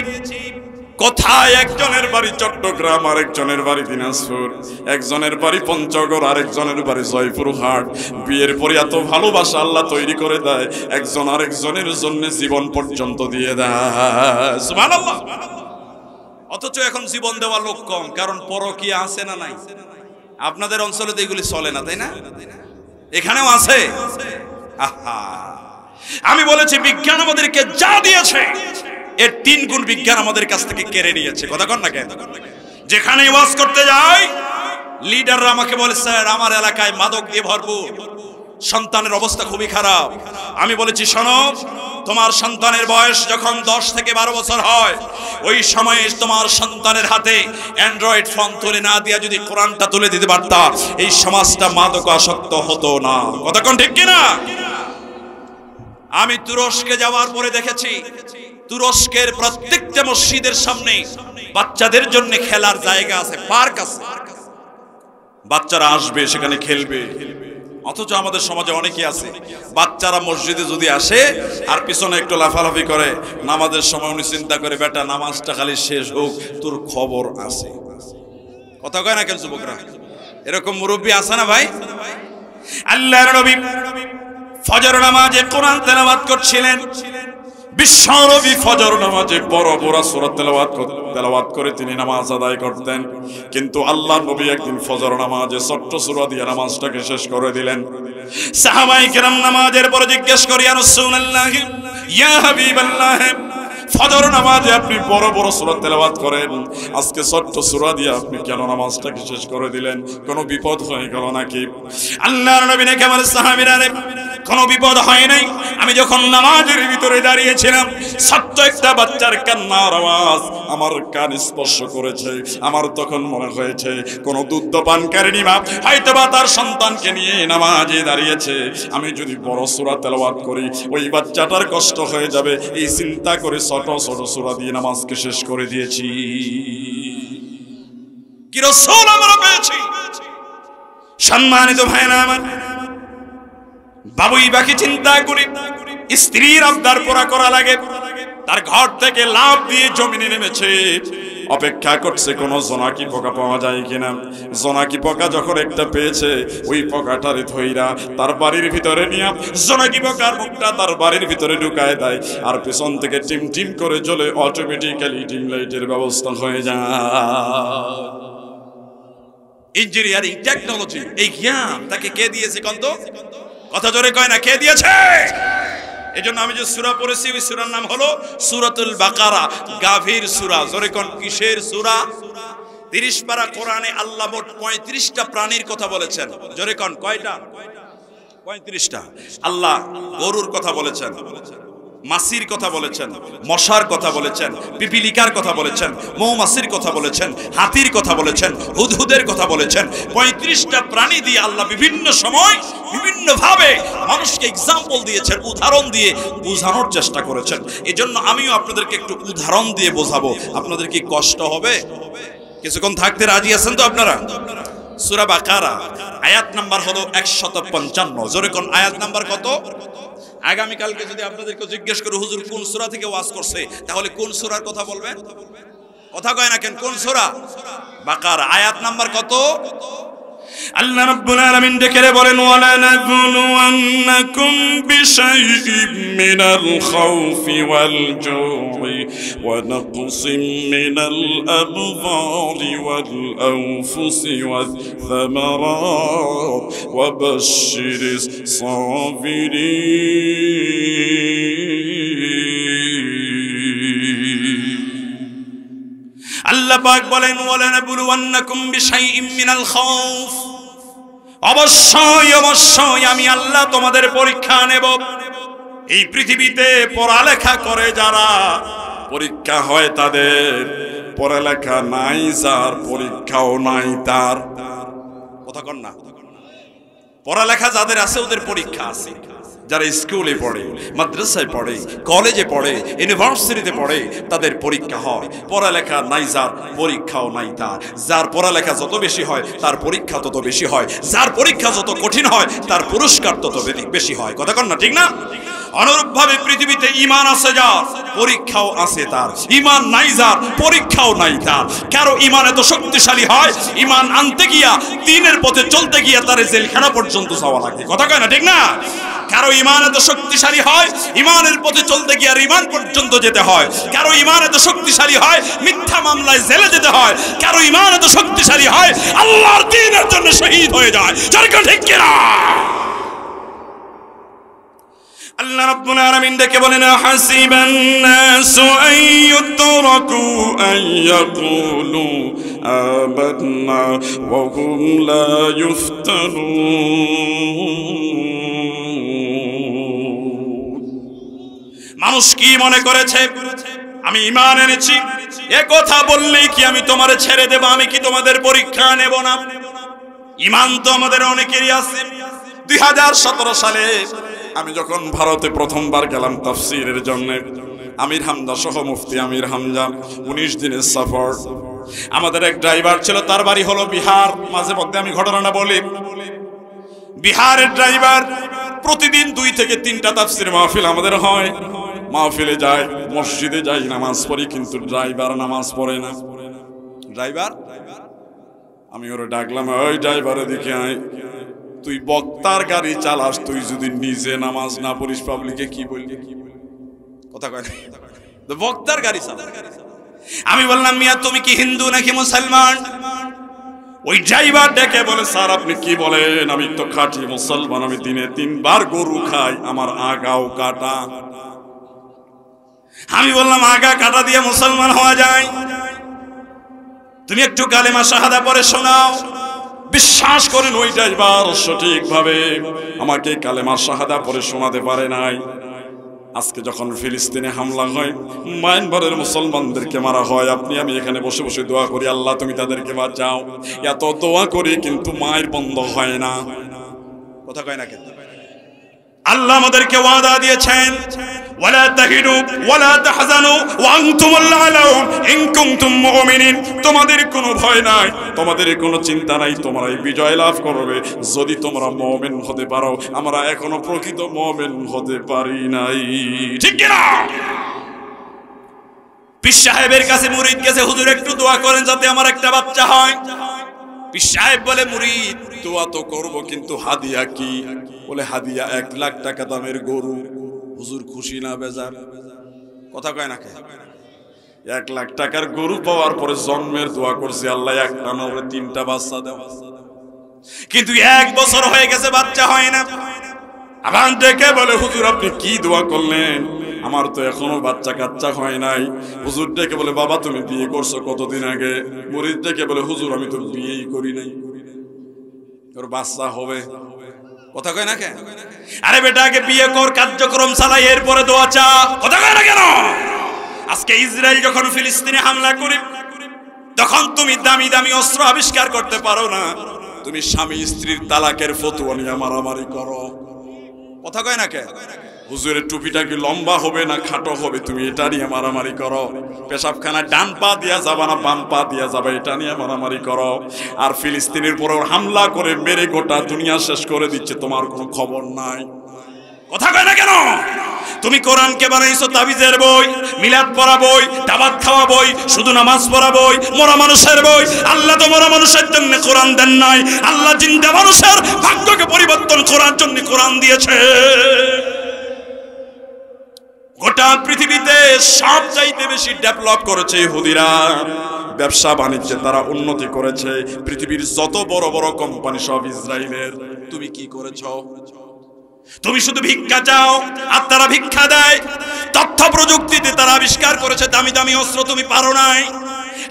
কোথায়? একজনের বাড়ি চট্টগ্রাম, আরেকজনের বাড়ি দিনাজপুর, একজনের বাড়ি পঞ্চগড়, আরেকজনের বাড়ি জয়পুরহাট। বিয়ের পরে এত ভালোবাসা আল্লাহ তৈরি করে দেয়, একজন আরেকজনের জন্য জীবন পর্যন্ত দিয়ে দেয়। সুবহানাল্লাহ। অথচ এখন জীবন দেওয়া লোক কম, কারণ পরকীয়া আছে না নাই? আপনাদের অঞ্চলে তো এগুলি চলে না, তাই না? এখানেও আছে। আহা, আমি বলেছি বিজ্ঞান আমাদেরকে যা দিয়েছে এর 3 গুণ বিজ্ঞান আমাদের কাছ থেকে কেড়ে নিয়েছে। কথা কন না কেন? যেখানে ওয়াজ করতে যাই, লিডাররা আমাকে বলে, স্যার আমার এলাকায় মাদক দিয়ে ভরপুর, সন্তানের অবস্থা খুবই খারাপ। আমি বলেছি, শোনো, তোমার সন্তানের বয়স যখন 10 থেকে 12 বছর হয়, ওই সময়ে তোমার সন্তানের হাতে অ্যান্ড্রয়েড ফোন তুলে না দিয়া যদি কোরআনটা তুলে দিতে পারতা, এই সমাজটা মাদকাসক্ত হতো না। কথা কোন ঠিক কিনা? আমি তুরস্কে যাওয়ার পরে দেখেছি, তুরস্কের প্রত্যেকটা মসজিদের সামনে বাচ্চাদের জন্য খেলার জায়গা আছে, পার্ক আছে, বাচ্চারা আসবে সেখানে খেলবে। অথচ আমাদের সমাজে অনেকে আছে, বাচ্চারা মসজিদে যদি আসে আর পিছনে একটু লাফালাফি করে, নামাজের সময় উনি চিন্তা করে, বেটা নামাজটা খালি শেষ হোক, তোর খবর আছে। কথা কয় না কেন যুবকরা? এরকম মুরব্বী আছে না ভাই? আল্লাহর নবী ফজর নামাজে কোরআন তেলাওয়াত করছিলেন। বিশ্বনবী ফজর নামাজে বড় বড় সূরা তেলাওয়াত করে তিনি নামাজ আদায় করতেন। কিন্তু আল্লাহর নবী একদিন ফজর নামাজে ছোট্ট সূরা দিয়ে নামাজটাকে শেষ করে দিলেন। সাহাবায়ে কেরাম নামাজের পরে জিজ্ঞেস করি, ইয়া রাসূলুল্লাহ, ইয়া হাবিবাল্লাহ, ফজর নামাজে আপনি বড় বড় সূরা তেলাওয়াত করেন, আজকে ছোট্ট সূরা দিয়ে আপনি কেন নামাজটাকে শেষ করে দিলেন? কোনো বিপদ হয়ে গেল নাকি? আল্লাহর নবী নাকি আমার সাহাবীরা, কোনো বিপদ হয় নাই। আমি যখন নামাজের ভিতরে দাঁড়িয়েছিলাম, ছোট্ট একটা বাচ্চার কান্নার আওয়াজ আমার কান স্পর্শ করেছে। আমার তখন মনে হয়েছে কোন দুধ পানকারিনী মা হয়তোবা তার সন্তানকে নিয়ে নামাজে দাঁড়িয়েছে, আমি যদি বড় সূরা তেলাওয়াত করি ওই বাচ্চাটার কষ্ট হয়ে যাবে, এই চিন্তা করে ছোট ছোট সূরা দিয়ে নামাজকে শেষ করে দিয়েছি। কি রাসূল আমরা পেয়েছি। সম্মানিত ভাইরা আমার, বাবুই পাখি চিন্তা করি স্ত্রীর আবদার পুরা করা লাগে, তার ঘর থেকে লাফ দিয়ে জমিনে নেমেছে, অপেক্ষা করছে কোন জোনাকি পোকা পাওয়া যায় কিনা। জোনাকি পোকা যখন একটা পেয়েছে, ওই পোকাটারে ধইরা তার বাড়ির ভিতরে নিয়ে জোনাকি পোকার মুখটা তার বাড়ির ভিতরে ঢুকায় দেয়, আর পেছন থেকে টিম টিম করে জ্বলে অটোমেটিক্যালি ডিম লাইটের ব্যবস্থা হয়ে যায়। ইঞ্জিনিয়ারিং টেকনোলজি, এই জ্ঞান তাকে কে দিয়েছে? কন্ত কথা জোরে কয় না, কে দিয়েছে? এই জন্য আমি যে সূরা পড়েছি ওই সূরার নাম হলো সূরাতুল বাকারা, গাভীর সূরা। জোরে কোন কিসের সূরা? 30 পারা কোরআনে আল্লাহ মোট 35টা প্রাণীর কথা বলেছেন। জোরে কোন কয়টা? 35টা। আল্লাহ গরুর কথা বলেছেন, মাছির কথা বলেছেন, মশার কথা বলেছেন, পিপিলিকার কথা বলেছেন, মৌমাছির কথা বলেছেন, হাতির কথা বলেছেন, হুদহুদের কথা বলেছেন। 35টা প্রাণী দিয়ে আল্লাহ বিভিন্ন সময় বিভিন্ন ভাবে মানুষকে এক্সাম্পল দিয়েছেন, উদাহরণ দিয়ে বোঝানোর চেষ্টা করেছেন। এজন্য আমিও আপনাদেরকে একটু উদাহরণ দিয়ে বোঝাবো। আপনাদের কি কষ্ট হবে? কিছুক্ষণ থাকতে রাজি আছেন তো আপনারা? সূরা বাকারা আয়াত নাম্বার হলো 155। জোরে কোন আয়াত নাম্বার কত? আগামীকালকে যদি আপনাদেরকে জিজ্ঞেস করে হুজুর কোন সূরা থেকে ওয়াজ করছে, তাহলে কোন সূরার কথা বলবেন? কথা কয় না কেন? কোন সূরা? বাকারা আয়াত নাম্বার কত? আল্লাহ রাব্বুল আলামিন ডেকে বলেন, ওয়ালা নাবলুওয়ান্নাকুম বিশাইইম মিনাল খাউফি ওয়াল জুই ওয়া নাকসিম মিনাল আবদারি ওয়াল আনফুসি ওয়াথ থামারাত ওয়া বাশশিরিস সাবিরিন। আল্লাহ পাক বলেন, ওয়ালা নাবলুওয়ান্নাকুম বিশাইইম মিনাল খাউফ, অবশ্যই অবশ্যই আমি আল্লাহ তোমাদের পরীক্ষা নেব। এই পৃথিবীতে পড়ালেখা করে যারা, পরীক্ষা হয় তাদের। পড়ালেখা নাই যার, পরীক্ষাও নাই তার। কথা কন না? পড়ালেখা যাদের আছে ওদের পরীক্ষা আছে। যারা স্কুলে পড়ে, মাদ্রাসায় পড়ে, কলেজে পড়ে, ইউনিভার্সিটিতে পড়ে, তাদের পরীক্ষা হয়। পড়ালেখা নাই যার, পরীক্ষাও নাই তার। যার পড়ালেখা যত বেশি হয় তার পরীক্ষা তত বেশি হয়। যার পরীক্ষা যত কঠিন হয় তার পুরস্কার তত বেশি হয়। কথা কন না? ঠিক না? অনুরূপভাবে পৃথিবীতে ঈমান আছে যার, পরীক্ষাও আছে তার। ঈমান নাই যার, পরীক্ষাও নাই তার। কারো ঈমান এত শক্তিশালী হয়, ঈমান আনতে গিয়া, দ্বীনের পথে চলতে গিয়া তার জেলখানা পর্যন্ত যাওয়া লাগে। কথা কয় না? ঠিক না? কারো ঈমান এত শক্তিশালী হয়, ঈমানের পথে চলতে গিয়ে ঈমান পর্যন্ত যেতে হয়। কারো ঈমান এত শক্তিশালী হয়, মিথ্যা মামলায় জেলে যেতে হয়। কারো ঈমান এত শক্তিশালী হয়, আল্লাহর দ্বীনের জন্য শহীদ হয়ে যায়। ঠিক কিনা? আল্লাহ রাব্বুল আলামিন ডেকে বলেন, হাসিবান নাসু আন ইউতরাকু আন ইয়াকুলু আমান্না ওয়া হুম লা ইফতানুন। মানুষ কি মনে করেছে আমি ঈমান এনেছি, এ কথা বললেই কি আমি তোমারে ছেড়ে দেব? আমি কি তোমাদের পরীক্ষা নেব না? ঈমান তো আমাদের অনেকেরই আছে। 2017 সালে আমি যখন ভারতে প্রথমবার গেলাম তাফসীরের জন্য, আমির হামজা সহ মুফতি আমির হামজা 19 দিনের সফর। আমাদের এক ড্রাইভার ছিল, তার বাড়ি হলো বিহার। মাঝে মধ্যে আমি ঘটনাটা বলি। বিহারের ড্রাইভার প্রতিদিন 2 থেকে 3টা তাফসীর মাহফিল আমাদের হয়। মাহফিলে যায়, মসজিদে যাই, নামাজ পড়ি, কিন্তু ড্রাইভার নামাজ পড়ে না। ড্রাইভার, আমি ওরে ডাকলাম, ওই ড্রাইভারের দিকে আয়, তুই বক্তার গাড়ি চালাস, তুই যদি নিজে নামাজ না পড়িস পাবলিকে কি বলবি? কথা কয় না? বক্তার গাড়ি চালাস। আমি বললাম, মিয়া তুমি কি হিন্দু নাকি মুসলমান? ওই ড্রাইভার ডেকে বলে, স্যার আপনি কি বলেন? আমি তো খাঁটি মুসলমান, আমি দিনে 3 বার গরু খাই, আমার আগাও কাটা। আমি বললাম, আগা কাটা দিয়ে মুসলমান হওয়া যায়? তুমি একটু কালেমা শাহাদা পড়ে শোনাও। বিশ্বাস করেন ওই ড্রাইভার সঠিকভাবে আমাকে কালেমা শাহাদা পড়ে শোনাতে পারে নাই। আজকে যখন ফিলিস্তিনে হামলা হয়, মায়ানমারের মুসলমানদেরকে মারা হয়, আপনি আমি এখানে বসে বসে দোয়া করি, আল্লাহ তুমি তাদেরকে বাঁচাও। এত দোয়া করি কিন্তু মায়ের বন্ধ হয় না। কথা কয় না কেন? আল্লাহ আমাদেরকে ওয়াদা দিয়েছেন, ওয়ালা তাহিনু ওয়ালা তাহজানু ওয়া আনতুমুল আলাউন ইন কুনতুম মুমিনিন। তোমাদের কোনো ভয় নাই, তোমাদের কোনো চিন্তা নাই, তোমরাই বিজয় লাভ করবে যদি তোমরা মুমিন হতে পারো। আমরা এখনো প্রকৃত মুমিন হতে পারি নাই। ঠিক কি না? পীর সাহেবের কাছে মুরিদ গেছে, হুজুর একটু দোয়া করেন যাতে আমার একটা বাচ্চা হয়। পীর সাহেব বলে, মুরিদ দোয়া তো করবো, কিন্তু হাদিয়া কি? বলে, হাদিয়া 1 লাখ টাকা দামের গরু। হুজুর খুশি না বেজার? কথা কয় না কে? 1 লাখ টাকার গরু পাওয়ার পরে জন্মের দোয়া করছি, আল্লাহ একটা না 3টা বাচ্চা দেও। কিন্তু 1 বছর হয়ে গেছে, বাচ্চা হয় না। আবার ডেকে বলে, হুজুর আপনি কি দোয়া করলেন? আমার তো এখনো বাচ্চা কাচ্চা হয় নাই। হুজুর ডেকে বলে, বাবা তুমি বিয়ে করছো কতদিন আগে? মুরিদ ডেকে বলে, হুজুর আমি তো বিয়েই করি নাই, তোর বাচ্চা হবে। কথা কয় না কেন? আরে বেটা আগে বিয়ে কর, কার্যক্রম চালাই, এরপরে দোয়া চা। কথা কয় না কেন? আজকে ইসরায়েল যখন ফিলিস্তিনে হামলা করে, তখন তুমি দামি দামি অস্ত্র আবিষ্কার করতে পারো না, তুমি স্বামী স্ত্রীর তালাকের ফতোয়া নিয়ে মারামারি করো। কথা কয় না কে? হুজুরের টুপিটা কি লম্বা হবে না খাটো হবে, তুমি এটা নিয়ে মারামারি করো। পেশাবখানা ডান পা দিয়া যাবা না বাম পা দিয়া যাবা, এটা নিয়ে মারামারি করো। আর ফিলিস্তিনের উপর হামলা করে মেরে গোটা দুনিয়া শেষ করে দিচ্ছে, তোমার কোনো খবর নাই। কথা কয় না কেন? তুমি কোরআনকে বানাইছো তাবিজের বই, মিলাদ পড়া বই, দাওয়াত খাওয়া বই, শুধু নামাজ পড়া বই, মরা মানুষের বই। আল্লাহ তো মরা মানুষের জন্য কোরআন দেন নাই, আল্লাহ জিন্দা মানুষের ভাগ্যকে পরিবর্তন করার জন্য কোরআন দিয়েছে। গোটা পৃথিবীতে সবচাইতে বেশি ডেভেলপ করেছে ইহুদিরা, ব্যবসা বাণিজ্যে তারা উন্নতি করেছে। পৃথিবীর যত বড় বড় কোম্পানি সব ইসরায়েলের। তুমি কি করেছো? তুমি শুধু ভিক্ষা চাও আর তারা ভিক্ষা দেয়। তথ্য প্রযুক্তিতে তারা আবিষ্কার করেছে দামি দামি অস্ত্র, তুমি পারো নাই।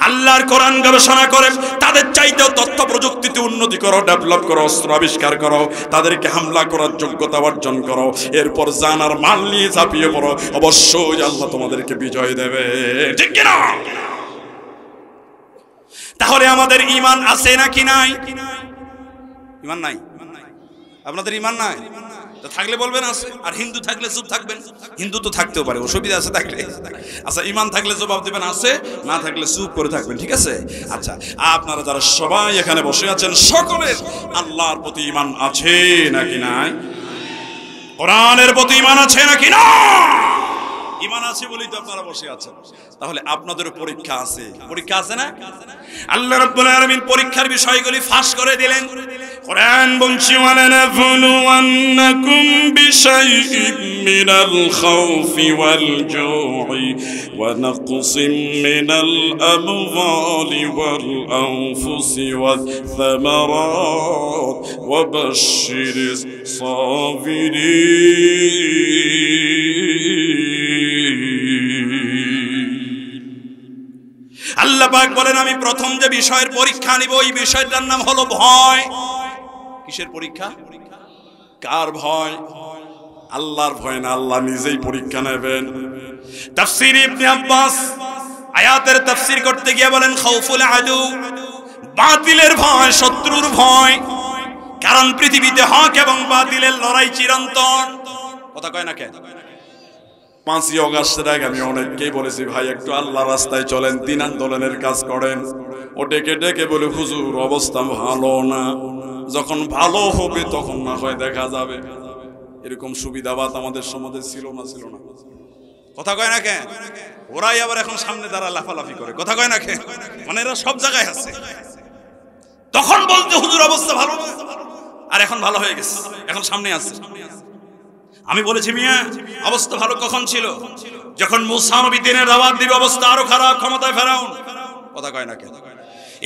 আল্লাহর কোরআন গবেষণা করে তাদের চাইতেও তথ্য প্রযুক্তিতে উন্নতি করো, ডেভেলপ করো, অস্ত্র আবিষ্কার করো, তাদেরকে হামলা করার যোগ্যতা অর্জন করো, এরপর জান আর মাল নিয়ে ঝাঁপিয়ে পড়ো, অবশ্যই আল্লাহ তোমাদেরকে বিজয় দেবে। ঠিক কিনা? তাহলে আমাদের ঈমান আছে নাকি নাই? ঈমান নাই? আপনাদের ঈমান নাই? থাকলে বলবেন আছে, আর হিন্দু থাকলে চুপ থাকবেন। হিন্দু তো থাকতেও পারে, অসুবিধা আছে থাকলে। আচ্ছা, ঈমান থাকলে জবাব দেবেন আছে, না থাকলে চুপ করে থাকবেন, ঠিক আছে? আচ্ছা, আপনারা যারা সবাই এখানে বসে আছেন, সকলের আল্লাহর প্রতি ঈমান আছে নাকি নাই? কোরআনের প্রতি ঈমান আছে নাকি না? ঈমান আছে বলেই তো আপনারা বসে আছেন। তাহলে আপনাদের পরীক্ষা আছে, পরীক্ষা আছে না? আল্লাহ রাব্বুল আলামিন পরীক্ষার বিষয়গুলি ফাঁস করে দিলেন। কোরআন বলছে, ওয়ালানাবলুওয়ান্নাকুম বিশাইইম মিনাল খাউফি ওয়াল জুই ওয়া নাকসিম মিনাল আমওয়ালি ওয়াল আনফুসি ওয়াথ থামারাত ওয়া বাশশিরিস সাবিরিন। আল্লাহ পাক বলেন, আমি প্রথম যে বিষয়ের পরীক্ষা নিব, এই বিষয়টার নাম হলো ভয়। কিসের পরীক্ষা? কার ভয়? আল্লাহর ভয় না, আল্লাহ নিজেই পরীক্ষা নেবেন। তাফসীর ইবনে আব্বাস আয়াতের তাফসীর করতে গিয়ে বলেন, খাউফুল আদু, বাতিলের ভয়, শত্রুর ভয়। কারণ পৃথিবীতে হক এবং বাতিলের লড়াই চিরন্তন। কথা কয় না কেন? 5ই অগাস্টের আগে আমি অনেককেই বলেছি, ভাই একটু আল্লাহর রাস্তায় চলেন, দিন আন্দোলনের কাজ করেন। ও ডেকে ডেকে বলে, হুজুর অবস্থা ভালো না, যখন ভালো হবে তখন না হয় দেখা যাবে। এরকম সুবিধাবাদ আমাদের সমাজে ছিল না, ছিল না। কথা কয় না কেন? ওরাই আবার এখন সামনে দাঁড়া লাফালাফি করে। কথা কয় না কেন? মানে এরা সব জায়গায় আছে। তখন বলতে হুজুর অবস্থা ভালো না, আর এখন ভালো হয়ে গেছে, এখন সামনে আছে। আমি বলেছি, মিয়া অবস্থা ভালো কখন ছিল? যখন মুসা নবী দিনের দাওয়াত দিবে, অবস্থা আরো খারাপ, ক্ষমতায় ফেরাউন। কথা কয় না কেন?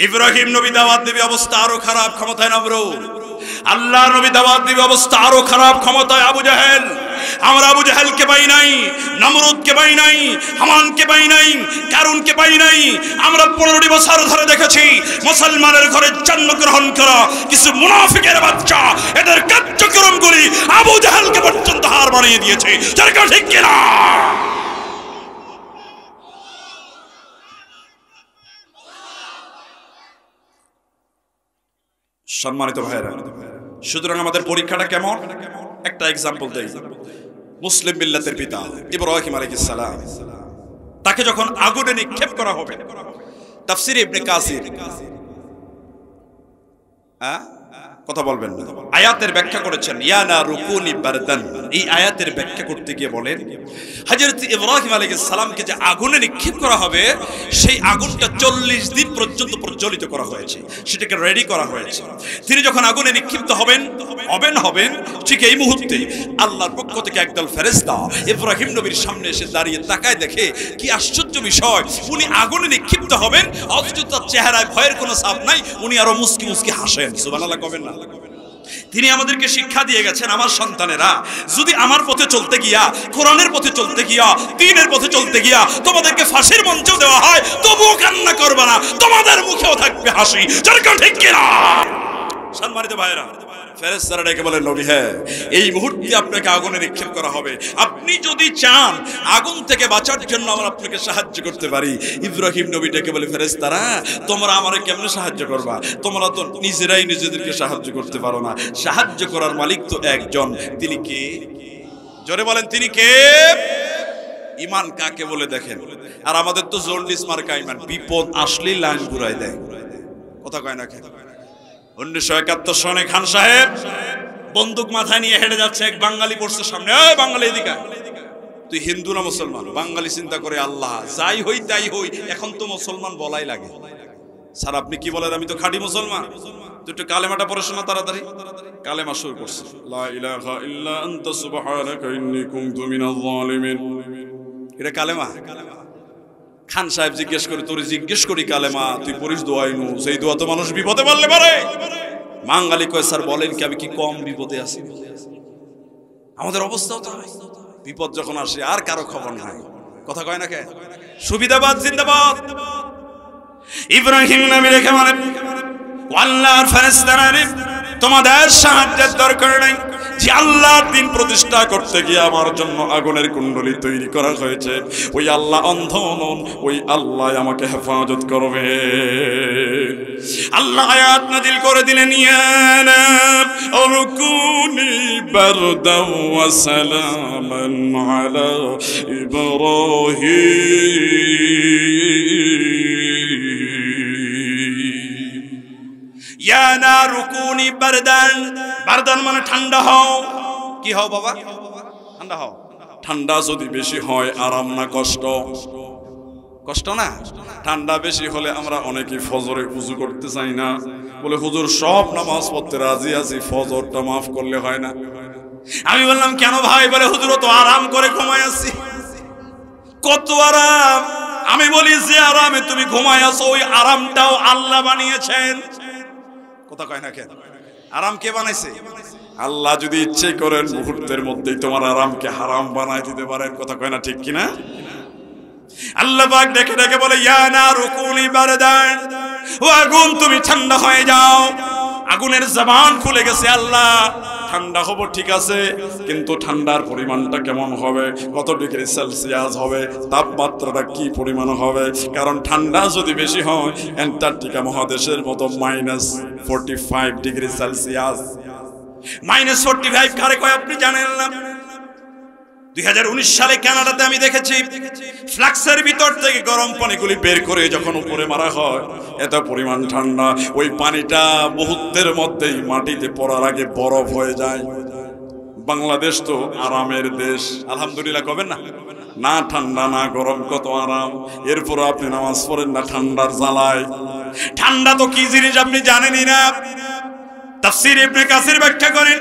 ইব্রাহিম নবী দাওয়াত দিবে, অবস্থা আরো খারাপ, ক্ষমতায় নমরুদ। আল্লাহ নবী দাওয়াত দিবে, অবস্থা আরো খারাপ, ক্ষমতায় আবু জাহেল। আমরা আবু জাহেলকে পাই নাই, নমরুদকে পাই নাই, হামানকে পাই নাই, কারুনকে পাই নাই। আমরা 15 বছর ধরে দেখেছি মুসলমানের ঘরে জন্মগ্রহণ করা কিছু মুনাফিকের বাচ্চা এদের কার্যক্রমগুলি আবু জাহেলকে পর্যন্ত হার বানিয়ে দিয়েছে। ঠিক কিনা? সম্মানিত ভাইরা, সুতরাং আমাদের পরীক্ষাটা কেমন? একটা এক্সাম্পল দেই। মুসলিম মিল্লাতের পিতা ইব্রাহিম আলাইহিস সালাম, তাকে যখন আগুনে নিক্ষেপ করা হবে, তাফসীর ইবনে কাসির কথা বলবেন না। আয়াতের ব্যাখ্যা করেছেন ইয়া নারু কুনি বারদান। এই আয়াতের ব্যাখ্যা করতে গিয়ে বলেন হযরত ইব্রাহিম আলাইহিস সালামকে যে আগুনে নিক্ষেপ করা হবে, সেই আগুনটা 40 দিন পর্যন্ত প্রজ্বলিত করা হয়েছে, সেটাকে রেডি করা হয়েছে। তিনি যখন আগুনে নিক্ষিপ্ত হবেন ঠিক এই মুহূর্তে আল্লাহর পক্ষ থেকে একদল ফেরেশতা ইব্রাহিম নবীর সামনে এসে দাঁড়িয়ে তাকায়, দেখে কি আশ্চর্য বিষয়, উনি আগুনে নিক্ষিপ্ত হবেন অথচ তার চেহারায় ভয়ের কোনো ছাপ নাই, উনি আরো মুস্কি মুস্কি হাসেন। সুবহানাল্লাহ কবেন না? তিনি আমাদেরকে শিক্ষা দিয়ে গেছেন, আমার সন্তানেরা যদি আমার পথে চলতে গিয়া, কোরআনের পথে চলতে গিয়া, দ্বীনের পথে চলতে গিয়া তোমাদেরকে ফাঁসির মঞ্চ দেওয়া হয়, তবুও কান্না করবে না, তোমাদের মুখেও থাকবে হাসি। যেরকম ঠিক কিনা? সম্মানিত ভাইরা, ফেরেশতারা ডেকে বলেন নবী, হ্যাঁ এই মুহূর্তে আপনাকে আগুনে নিক্ষেপ করা হবে, আপনি যদি চান আগুন থেকে বাঁচার জন্য আমরা আপনাকে সাহায্য করতে পারি। ইব্রাহিম নবী ডেকে বলে, ফেরেশতারা তোমরা আমারে কেমনে সাহায্য করবা? তোমরা তো নিজেরাই নিজেদেরকে সাহায্য করতে পারো না, সাহায্য করার মালিক তো একজন। তিনি কে? জোরে বলেন, তিনি কে? ইমান কাকে বলে দেখেন। আর আমাদের তো জন্ডিস মার্কা ইমান, বিপদ আসলেই লাইন ঘুরাই দেয়। কথা কয় না? 1971 সনে খান সাহেব বন্দুক মাথায় নিয়ে হেঁটে যাচ্ছে, এক বাঙালি পড়ছে সামনে, ওই বাঙালি এদিকে, তুই হিন্দু না মুসলমান? বাঙালি চিন্তা করে আল্লাহ যাই হই তাই হই, এখন তো মুসলমান বলাই লাগে। স্যার আপনি কি বলেন? আমি তো খাঁটি মুসলমান। তুই একটু কালেমাটা পড়ে শোনা তাড়াতাড়ি। কালেমা শুরু করছে, লা ইলাহা ইল্লা আনতা সুবহানাকা ইন্নী কুনতু মিনাজ জালিমিন। এটা কালেমা। খান সাহেব জিজ্ঞেস করে, তোরে জিজ্ঞেস করি কালেমা, তুই পড়িস দোয়াই নু, সেই দোয়া তো মানুষ বিপদে পড়লে পারে। বাঙালি কয়, স্যার বলেন কি আমি কি কম বিপদে আছি? আমাদের অবস্থাও তো বিপদ যখন আসে আর কারো খবর নাই। কথা কয় না কে? সুবিধাবাদ জিন্দাবাদ। ইব্রাহিম নবী রেখে বলেন, আল্লাহর ফেরেশতারা তোমাদের সাহায্যের দরকার নাই, যে আল্লাহর দিন প্রতিষ্ঠা করতে গিয়ে আমার জন্য আগুনের কুণ্ডলী তৈরি করা হয়েছে, ওই আল্লাহ অন্ধ নন, ওই আল্লাহ আমাকে হেফাজত করবে। আল্লাহ আয়াত নাযিল করে দিলেন, ইয়া আরকুনি বারদাও ওয়া সালামান আলা ইব্রাহিম। ইয়া নারু কুনি বারদান, বারদান মানে ঠান্ডা হও। কি হও বাবা? ঠান্ডা হও। ঠান্ডা যদি বেশি হয় আরাম না কষ্ট? কষ্ট না? ঠান্ডা বেশি হলে আমরা অনেকে ফজরে উযু করতে চাই না, বলে হুজুর সব নামাজ পড়তে রাজি আছি, ফজরটা মাফ করলে হয় না? আমি বললাম কেন ভাই? বলে হুজুর তো আরাম করে ঘুমায় আছি। কত আরাম! আমি বলি যে আরামে তুমি ঘুমায় আছো, ওই আরামটাও আল্লাহ বানিয়েছেন। কথা কয় না কেন? আরাম কে বানাইছে? আল্লাহ যদি ইচ্ছে করেন মুহূর্তের মধ্যেই তোমার আরামকে হারাম বানাই দিতে পারেন। কথা কয় না ঠিক কিনা? আল্লাহ পাক ডেকে ডেকে বলে, ইয়া নারু কুনি বারদান, ও আগুন তুমি ঠান্ডা হয়ে যাও। আগুনের জবান খুলে গেছে, আল্লাহ ঠান্ডা হবো ঠিক আছে, কিন্তু ঠান্ডার পরিমাণটা কেমন হবে? কত ডিগ্রি সেলসিয়াস হবে? তাপমাত্রাটা কি পরিমাণ হবে? কারণ ঠান্ডা যদি বেশি হয় অ্যান্টার্কটিকা মহাদেশের মতো -45 ডিগ্রি সেলসিয়াস। -45 কারে কয় আপনি জানেন না? 2019 সালে কানাডাতে আমি দেখেছি, ফ্লাক্সের ভিতর থেকে গরম পানিগুলি বের করে যখন উপরে মারা হয়, এত পরিমাণ ঠান্ডা, ওই পানিটা মুহূর্তের মধ্যেই মাটিতে পড়ার আগে বরফ হয়ে যায়। বাংলাদেশ তো আরামের দেশ, আলহামদুলিল্লাহ কবেন না? না ঠান্ডা না গরম, কত আরাম। এরপর আপনি নামাজ পড়েন না ঠান্ডার জ্বালায়। ঠান্ডা তো কি জিনিস আপনি জানেনই না। তাফসীর ইবনে কাসির ব্যাখ্যা করেন,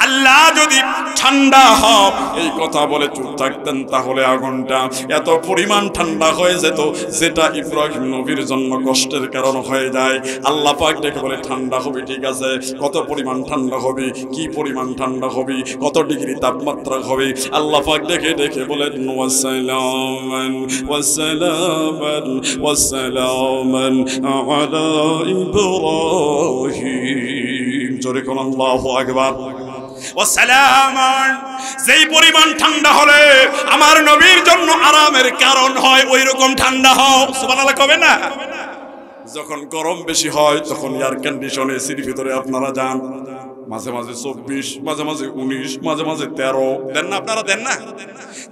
আল্লাহ যদি ঠান্ডা হব এই কথা বলে চুপ থাকতেন, তাহলে আগুনটা এত পরিমাণ ঠান্ডা হয়ে যেত, যেটা ইব্রাহিম নবীর জন্য কষ্টের কারণ হয়ে যায়। আল্লাহ পাক ডেকে বলে, ঠান্ডা হবে ঠিক আছে, কত পরিমাণ ঠান্ডা হবে, কি পরিমাণ ঠান্ডা হবে, কত ডিগ্রি তাপমাত্রা হবে? আল্লাহ পাক ডেকে ডেকে বলেন, ওয়াসালামান ওয়াসালামান ওয়াসালামান আলা ইব্রাহিম। জোরে কোন আল্লাহু আকবার। ওয়াসালামান, যেই পরিমাণ ঠান্ডা হলে আমার নবীর জন্য আরামের কারণ হয়, ওই রকম ঠান্ডা হও। সুবহানাল্লাহ কবে না? যখন গরম বেশি হয় তখন এয়ার কন্ডিশন এসির ভিতরে আপনারা যান, মাঝে মাঝে 24, মাঝে মাঝে 19, মাঝে মাঝে 13 দেন না? আপনারা দেন না?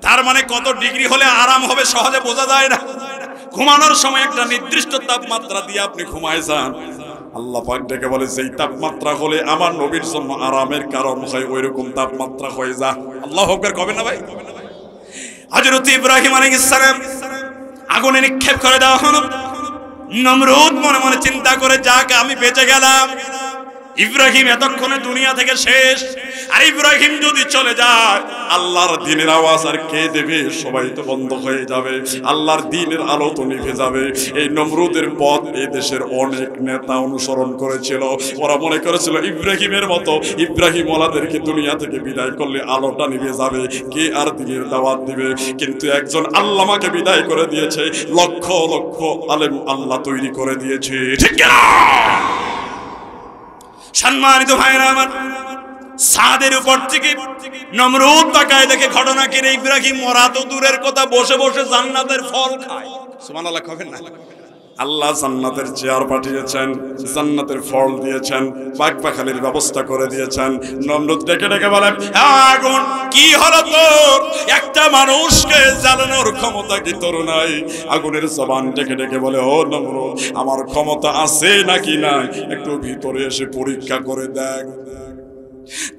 তার মানে কত ডিগ্রি হলে আরাম হবে সহজে বোঝা যায় না। ঘুমানোর সময় একটা নির্দিষ্ট তাপমাত্রা দিয়ে আপনি ঘুমায় যান, আল্লাহ পাক ডেকে বলে যেই তাপমাত্রা হলে আমার নবীর জন্য আরামের কারণ হয় ওইরকম তাপমাত্রা হয়ে যা। আল্লাহু আকবার কবে না ভাই? হযরত ইব্রাহিম আলাইহিস সালাম আগুনে নিক্ষেপ করে দেওয়া হলো। নমরুদ মনে মনে চিন্তা করে, যাক আমি বেঁচে গেলাম, ইব্রাহিম এতক্ষণে দুনিয়া থেকে শেষ। আর ইব্রাহিম যদি চলে যায়, আল্লাহর দ্বীনের আওয়াজ আর কে দেবে? সবাই তো বন্ধ হয়ে যাবে, আল্লাহর দ্বীনের আলো তো নিভে যাবে। এই নমরুদের পথ এই দেশের অনেক নেতা অনুসরণ করেছিল। ওরা মনে করেছিল ইব্রাহিমের মতো ইব্রাহিম ওয়ালাদেরকে দুনিয়া থেকে বিদায় করলে আলোটা নিভে যাবে, কে আর দ্বীনের দাওয়াত দিবে। কিন্তু একজন আল্লামাকে বিদায় করে দিয়েছে, লক্ষ লক্ষ আলেম আল্লাহ তৈরি করে দিয়েছে। ঠিক না? সম্মানিত ভাইরা আমার, সাদের উপর থেকে নমরুদ তাকায় দেখে ঘটনা কিনে ইব্রাহিম মরা তো দূরের কথা, বসে বসে জান্নাতের ফল খায়। সুবহানাল্লাহ কবেন না? আল্লাহ জান্নাতের চেয়ার পাঠিয়েছেন, জান্নাতের ফল দিয়েছেন, পাকপাখালির ব্যবস্থা করে দিয়েছেন। নমরুদ ডেকে ডেকে বলেন, আগুন কি হলো তোর? একটা মানুষকে জ্বালানোর ক্ষমতা কি তোর নাই? আগুনের জবান ডেকে ডেকে বলে, ও নমরুদ, আমার ক্ষমতা আছে নাকি নাই একটু ভিতরে এসে পরীক্ষা করে দেখ।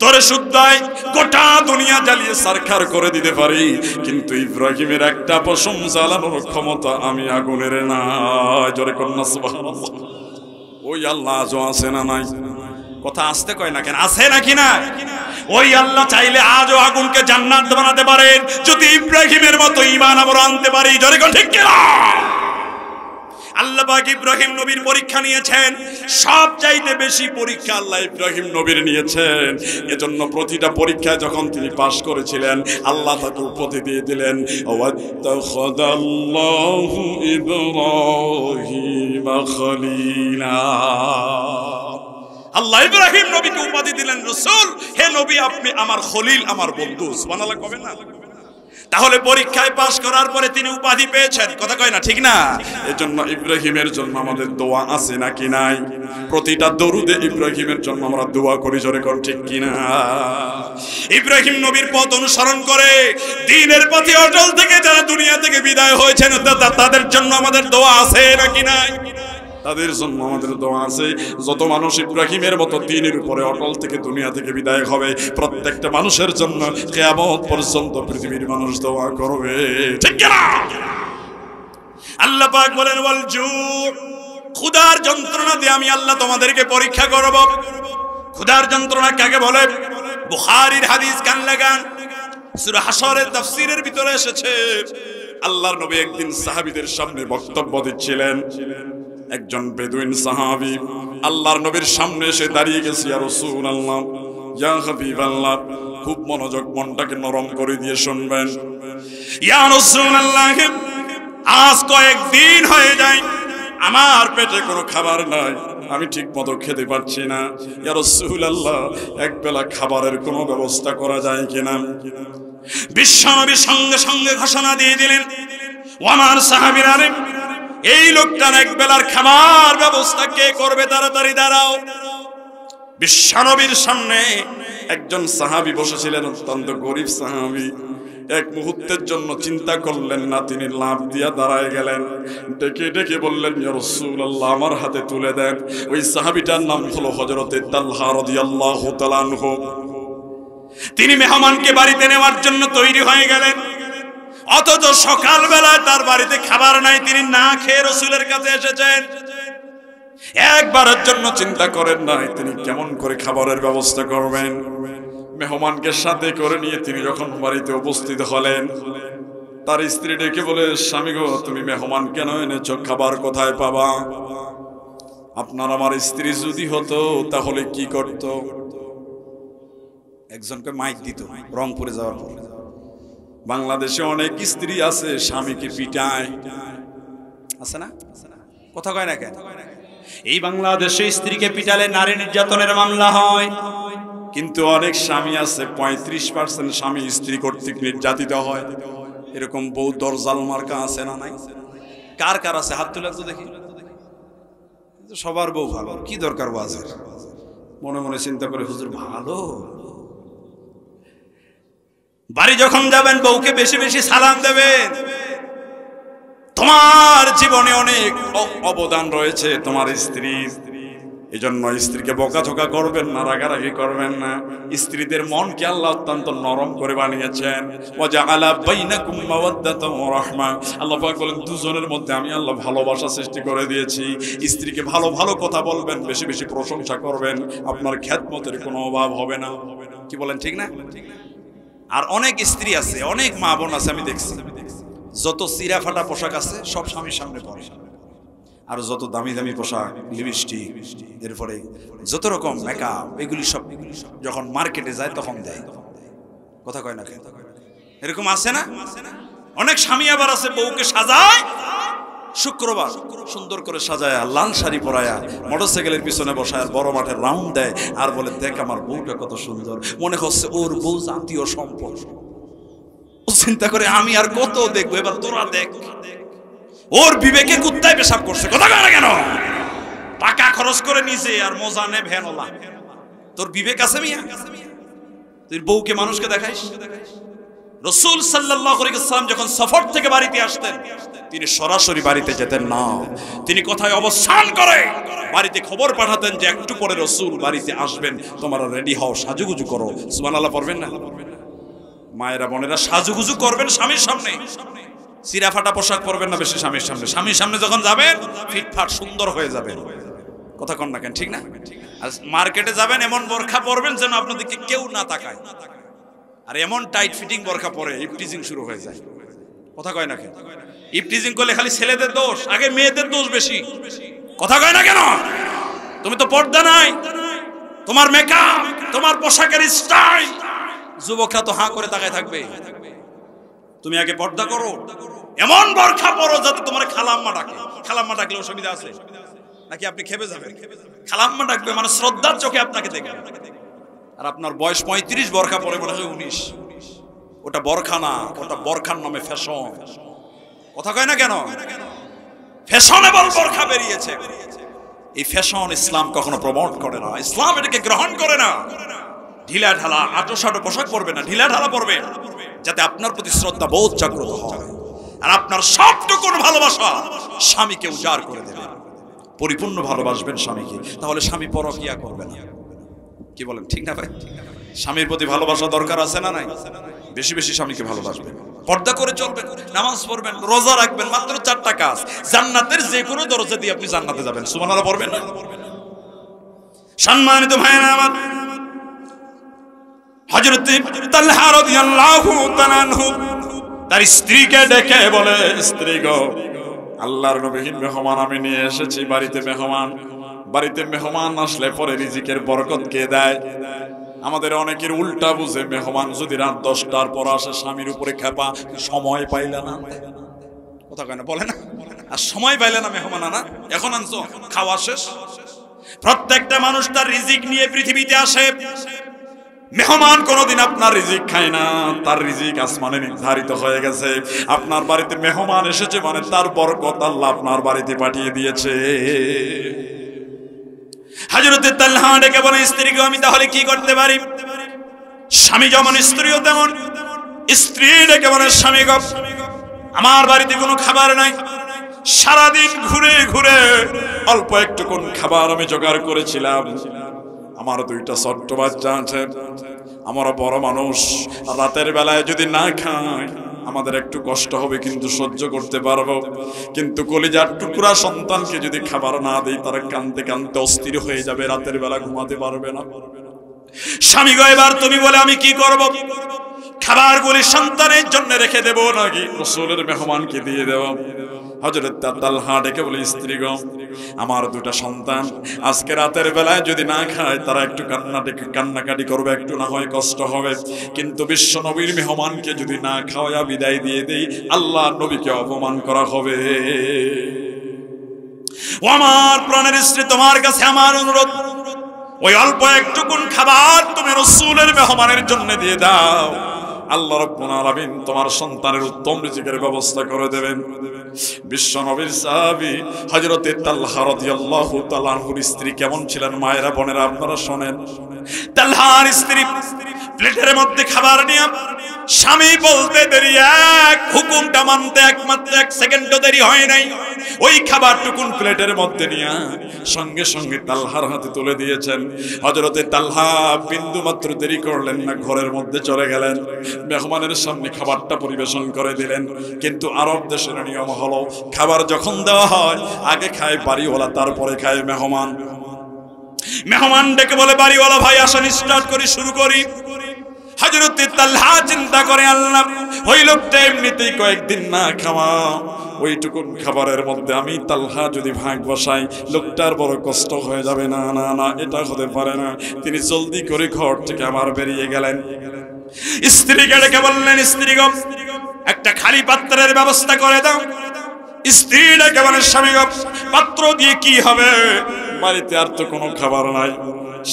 তোরে শুদ্ধায় গোটা দুনিয়া জ্বালিয়ে সারখার করে দিতে পারি, কিন্তু ইব্রাহিমের একটা পশম জ্বালানোর ক্ষমতা আমি আগুনের না। জোরে কন্যা সুবহানাল্লাহ। ওই আল্লাহ আজও আছে না নাই? কথা আসতে কয় না কেন? আছে নাকি না? ওই আল্লাহ চাইলে আজও আগুনকে জান্নাত বানাতে পারেন, যদি ইব্রাহিমের মতো ঈমান আমরা আনতে পারি। জোরে কোন ঠিক কিনা? আল্লাহ পাক ইব্রাহিম নবীর পরীক্ষা নিয়েছেন, সব চাইতে বেশি পরীক্ষা আল্লাহ ইব্রাহিম নবীর নিয়েছেন। এজন্য প্রতিটা পরীক্ষায় যখন তিনি পাশ করেছিলেন, আল্লাহ তাকে উপাধি দিয়ে দিলেন, ওয়াত্তাখাযাল্লাহু ইব্রাহিমা খলীলা। আল্লাহ ইব্রাহিম নবীকে উপাধি দিলেন রাসূল, হে নবী আপনি আমার খলিল, আমার বন্ধু। সুবহানাল্লাহ কবেন না? তাহলে পরীক্ষায় পাশ করার পরে তিনি উপাধি পেয়েছেন, কথা কয় না ঠিক না? এজন্য ইব্রাহিমের জন্য আমাদের দোয়া আছে নাকি নাই? প্রতিটা দরুদে ইব্রাহিমের জন্য আমরা দোয়া করি, জোরে কোন ঠিক কিনা? ইব্রাহিম নবীর পথ অনুসরণ করে দ্বীনের পথে অটল থেকে যারা দুনিয়া থেকে বিদায় হয়েছেন, তাদের জন্য আমাদের দোয়া আছে নাকি নাই? তাদের জন্য আমাদের দোয়া আছে। যত মানুষ ইব্রাহিমের মতো দ্বীনের উপরে অটল থেকে দুনিয়া থেকে বিদায় হবে, প্রত্যেকটা মানুষের জন্য কিয়ামত পর্যন্ত পৃথিবীর মানুষ দোয়া করবে। ঠিক না? আল্লাহ পাক বলেন, ওয়াল জু, ক্ষুধার যন্ত্রণা দিয়ে আমি আল্লাহ তোমাদেরকে পরীক্ষা করব। ক্ষুধার যন্ত্রণা কাকে বলে? বুখারীর হাদিস, কান লাগান, সূরা হাশরের তাফসীরের ভিতরে এসেছে। আল্লাহর নবী একদিন সাহাবীদের সামনে বক্তব্য দিচ্ছিলেন। একজন বেদুইন সাহাবী আল্লাহর নবীর সামনে এসে দাঁড়িয়ে গেছে, ইয়া রাসূলুল্লাহ, ইয়া হাবিবাল্লাহ, খুব মনোযোগ, মনটাকে নরম করে দিয়ে শুনবেন। ইয়া রাসূলুল্লাহ, আজ কয়েকদিন হয়ে যায় আমার পেটে কোনো খাবার নাই, আমি ঠিক মতো খেতে পারছি না। ইয়া রাসূলুল্লাহ, এক বেলা খাবারের কোনো ব্যবস্থা করা যায় কিনা? বিশ্বনবী সঙ্গে সঙ্গে ঘোষণা দিয়ে দিলেন, ও আমার সাহাবীরা, এই লোকটার এক বেলার খাবার ব্যবস্থা কে করবে? তাড়াতাড়ি দাঁড়াও। বিশ্বনবীর সামনে একজন সাহাবী বসেছিলেন, অত্যন্ত গরিব সাহাবী। এক মুহূর্তের জন্য চিন্তা করলেন না, তিনি লাফ দিয়া দাঁড়ায় গেলেন, ডেকে ডেকে বললেন, ইয়া রাসূলুল্লাহ, আমার হাতে তুলে দেন। ওই সাহাবীটার নাম হলো হযরতে তালহা রাদিয়াল্লাহু তাআলা আনহু। তিনি মেহমানকে বাড়িতে নেওয়ার জন্য তৈরি হয়ে গেলেন, অথচ সকালবেলায় তার বাড়িতে খাবার নাই, তিনি না খেয়ে রাসূলের কাছে এসেছেন। একবারের জন্য চিন্তা করেন নাই তিনি কেমন করে খাবারের ব্যবস্থা করবেন। মেহমানকে সাথে করে নিয়ে তিনি যখন বাড়িতে উপস্থিত হলেন, তার স্ত্রী ডেকে বলে, স্বামী গো, তুমি মেহমান কেন এনেছো? খাবার কোথায় পাবা? আপনার আমার স্ত্রী যদি হতো তাহলে কি করত? একজনকে মাইক দিত রংপুরে যাওয়ার পর। বাংলাদেশে অনেক স্ত্রী আছে স্বামীকে পিটায়, আছে না? কথা কয় না কেন? এই বাংলাদেশে স্ত্রীকে পিটালে নারী নির্যাতনের মামলা হয়, কিন্তু অনেক স্বামী আছে 35% স্বামী স্ত্রী কর্তৃক নির্যাতিত হয়। এরকম বউ দরজাল মার্কা আছে না নাই? কার কার আছে? হাত তুলে তো দেখি। সবার বউ ভালো, কি দরকার বাজের? মনে মনে চিন্তা করে, হুজুর ভালো। বাড়ি যখন যাবেন বউকে বেশি বেশি সালাম দেবেন। তোমার জীবনে অনেক অবদান রয়েছে তোমার স্ত্রী, এজন্য স্ত্রীকে বকাঝকা করবেন না, রাগারাগি করবেন না। স্ত্রীদের মনকে আল্লাহ অত্যন্ত নরম করে বানিয়েছেন। ওয়াজআলা বাইনাকুম মাওয়াদ্দাতান ওয়া রাহমা, আল্লাহ পাক বলেন দুজনের মধ্যে আমি আল্লাহ ভালোবাসা সৃষ্টি করে দিয়েছি। স্ত্রীকে ভালো ভালো কথা বলবেন, বেশি বেশি প্রশংসা করবেন, আপনার খেদমতের কোনো অভাব হবে না। কি বলেন, ঠিক না? আর অনেক স্ত্রী আছে, অনেক মা বোন আছে, আমি দেখছি যত চিরা ফাটা পোশাক আছে সব স্বামীর সামনে পরে, আর যত দামি দামি পোশাক, লিপস্টিক, এরপরে যত রকম মেকআপ, এগুলি সব যখন মার্কেটে যায় তখন দেয়। কথা কয় না, এরকম আছে না? অনেক স্বামী আবার আছে বউকে সাজায়, শুক্রবার সুন্দর করে সাজায়, লাল শাড়ি পরায়া মোটরসাইকেলের পিছনে বসায় আর বড় মাঠে রাউন্ড দেয় আর বলে দেখ আমার বউটা কত সুন্দর। মনে হচ্ছে ওর বউ জাতীয় সম্পদ। ও চিন্তা করে আমি আর কত দেখবো, এবার তোরা দেখ। ওর বিবেকে কুত্তায় পেশাব করছে। কথা কয় না কেন? টাকা খরচ করে নিছে আর মজা নে ভ্যানওয়ালা। তোর বিবেক আছে মিয়া? তুই বউকে মানুষকে দেখাইস? রাসূল সাল্লাল্লাহু আলাইহি ওয়াসাল্লাম যখন সফর থেকে বাড়িতে আসতেন, তিনি সরাসরি বাড়িতে যেতেন না। তিনি কোথায় অবস্থান করে বাড়িতে খবর পাঠাতেন যে একটু পরে রাসূল বাড়িতে আসবেন, তোমরা রেডি হও, সাজুগুজু করো। সুবহানাল্লাহ পড়বেন না? মায়েরা বোনেরা সাজুগুজু করবেন স্বামীর সামনে, চিরা ফাটা পোশাক পরবেন না বেশি স্বামীর সামনে। স্বামীর সামনে যখন যাবেন ফিটফাট সুন্দর হয়ে যাবেন। কথা কন না কেন, ঠিক না? আর মার্কেটে যাবেন এমন বোরখা পরবেন যেন আপনাদেরকে কেউ না তাকায়। আর এমন টাইট ফিটিং বোরখা পরে ইফটিজিং শুরু হয়ে যায়। কথা কয় না কেন? ইফটিজিং করলে খালি ছেলেদের দোষ, আগে মেয়েদের দোষ বেশি। কথা কয় না কেন? তুমি তো পর্দা নাই, তোমার মেকআপ, তোমার পোশাকের স্টাইল, যুবকরা তো হাঁ করে তাকায় থাকবে। তুমি আগে পর্দা করো, এমন বোরখা পরো যাতে তোমার খালাম্মা ডাকে। খালাম্মা ডাকলে অসুবিধা আছে নাকি? আপনি খেপে যাবেন? খালাম্মা ডাকবে মানে শ্রদ্ধার চোখে আপনাকে দেখবে। আর আপনার বয়স 35, বোরখা পরে মনে হয় 19। ওটা বোরখা না, ওটা বোরখার নামে ফ্যাশন। কথা কয় না কেন? ফ্যাশনেবল বোরখা বেরিয়েছে। এই ফ্যাশন ইসলাম কখনো প্রমোট করে না, ইসলাম এটাকে গ্রহণ করে না। ঢিলা ঢালা আটো-সাটো পোশাক পরবে না, ঢিলা ঢালা পরবে যাতে আপনার প্রতি শ্রদ্ধা বোধ জাগ্রত হয়। আর আপনার সবটুকুন ভালোবাসা স্বামীকে উজাড় করে দেবেন, পরিপূর্ণ ভালোবাসবেন স্বামীকে, তাহলে স্বামী পরকিয়া করবে না। কি বলেন, ঠিক না ভাই? স্বামীর প্রতি ভালোবাসা দরকার আছে না নাই? বেশি বেশি স্বামীকে ভালোবাসবেন, পর্দা করে চলবেন, নামাজ পড়বেন, রোজা রাখবেন। মাত্র 4টা কাজ, জান্নাতের যে কোনো দরজা দিয়ে আপনি জান্নাতে যাবেন। সুবহানাল্লাহ পড়বেন না? সম্মানিত ভাইরা আমার, হযরত তালহা রাদিয়াল্লাহু তাআলা আনহু তার স্ত্রীকে ডেকে বলে, স্ত্রী গো, আল্লাহর নবীর মেহমান আমি নিয়ে এসেছি। বাড়িতে মেহমান আসলে পরে রিজিকের বরকত কে দেয়? আমাদের অনেকের উল্টা বুঝে, মেহমান যদি রাত 10টার পর আসে স্বামীর উপরে খেপা, সময় পাইলে না। কথা কয় না, বলে না? আর সময় পাইলে না মেহমান আনা, এখন আনছো, খাওয়া শেষ। প্রত্যেকটা মানুষ তার রিজিক নিয়ে পৃথিবীতে আসে। মেহমান কোনদিন আপনার রিজিক খায় না, তার রিজিক আসমানে নির্ধারিত হয়ে গেছে। আপনার বাড়িতে মেহমান এসেছে মানে তার বরকত আল্লাহ আপনার বাড়িতে পাঠিয়ে দিয়েছে। হযরত তালহা ডেকে বলে, স্ত্রীকে আমি তাহলে কি করতে পারি? স্বামী যেমন স্ত্রীও তেমন। স্ত্রী ডেকে বলে, স্বামী গো, আমার বাড়িতে কোনো খাবার নাই, সারাদিন ঘুরে ঘুরে অল্প একটু কোন খাবার আমি জোগাড় করেছিলাম। আমার 2টা ছোট্ট বাচ্চা আছে, আমরা বড় মানুষ, রাতের বেলায় যদি না খাই আমাদের একটু কষ্ট হবে, কিন্তু সহ্য করতে পারবো। কিন্তু কলিজার টুকরা সন্তানকে যদি খাবার না দেই, তারা কাঁদতে কাঁদতে অস্থির হয়ে যাবে, রাতের বেলা ঘুমাতে পারবে না। স্বামী গো, এবার তুমি বলে আমি কি করব? খাবারগুলি সন্তানের জন্য রেখে দেব নাকি রাসূলের মেহমানকে দিয়ে দেব? হযরত তালহা ডেকে বলে, স্ত্রী গো, আমার 2টা সন্তান আজকে রাতের বেলায় যদি না খায়, তারা একটু কান্নাকাটি করবে, একটু না হয় কষ্ট হবে। কিন্তু বিশ্ব নবীর মেহমানকে যদি না খাওয়া বিদায় দিয়ে দেই, আল্লাহ নবীকে অপমান করা হবে। ও আমার প্রাণের স্ত্রী, তোমার কাছে আমার অনুরোধ, ওই অল্প একটুকুন খাবার তুমি রাসূলের মেহমানের জন্য দিয়ে দাও। আল্লাহ রাব্বুল আলামিন তোমার সন্তানের উত্তম রিজিকের ব্যবস্থা করে দেবেন। বিশ্ব নবীর সাহাবী হযরত তালহা রাদিয়াল্লাহু তাআলা আনহুর স্ত্রী কেমন ছিলেন মায়েরা বোনেরা আপনারা শুনেন। তালহার স্ত্রী প্লেটের মধ্যে খাবার নিয়ে স্বামী বলতে দেরি, এক হুকুমটা মানতে একমাত্র 1 সেকেন্ডও দেরি হয় নাই। ওই খাবারটুকুন প্লেটের মধ্যে নিয়ে সঙ্গে সঙ্গে তালহার হাতে তুলে দিয়েছেন। হযরতে তালহা বিন্দু মাত্র দেরি করলেন না, ঘরের মধ্যে চলে গেলেন, মেহমানের সামনে খাবারটা পরিবেশন করে দিলেন। কিন্তু আরব দেশের নিয়ম হলো খাবার যখন দেওয়া হয় আগে খায় বাড়িওয়ালা, তারপরে খায় মেহমান। মেহমান ডেকে বলে, বাড়িওয়ালা ভাই আসেন, স্টার্ট করি, শুরু করি। হযরতে তালহা চিন্তা করে, আল্লাহ ওই লোকটা এমনিতেই কয়েকদিন না খাওয়া, ওইটুকুন খাবারের মধ্যে আমি তালহা যদি ভাগ বসাই লোকটার বড় কষ্ট হয়ে যাবে। না না না, এটা হতে পারে না। তিনি জলদি করে ঘর থেকে আমার বেরিয়ে গেলেন। স্ত্রীকে ডেকে বললেন, স্ত্রী গো, একটা খালি পাত্রের ব্যবস্থা করে দাও। স্ত্রী ডেকে বলেন, স্বামী গো, পাত্র দিয়ে কি হবে, বাড়িতে আর তো কোনো খাবার নাই।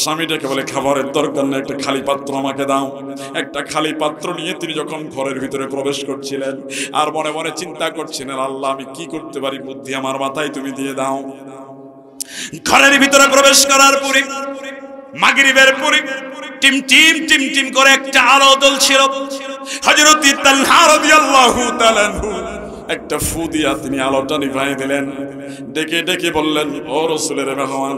স্বামীটাকে বলে, খাবারের দরকার নেই, একটা খালি পাত্র আমাকে দাও। একটা খালি পাত্র নিয়ে তিনি যখন ঘরের ভিতরে প্রবেশ করছিলেন আর মনে মনে চিন্তা করছিলেন, আল্লাহ আমি কি করতে পারি, বুদ্ধি আমার মাথায় তুমি দিয়ে দাও। ঘরের ভিতরে প্রবেশ করার পরে মাগরিবের পরে টিম টিম টিম টিম করে একটা আলো জ্বলছিল। হযরত তালহা রাদিয়াল্লাহু তাআলা আনহু একটা ফু দিয়া তিনি আলোটা নিভাই দিলেন। ডেকে ডেকে বললেন, ও রাসূলের মেহমান,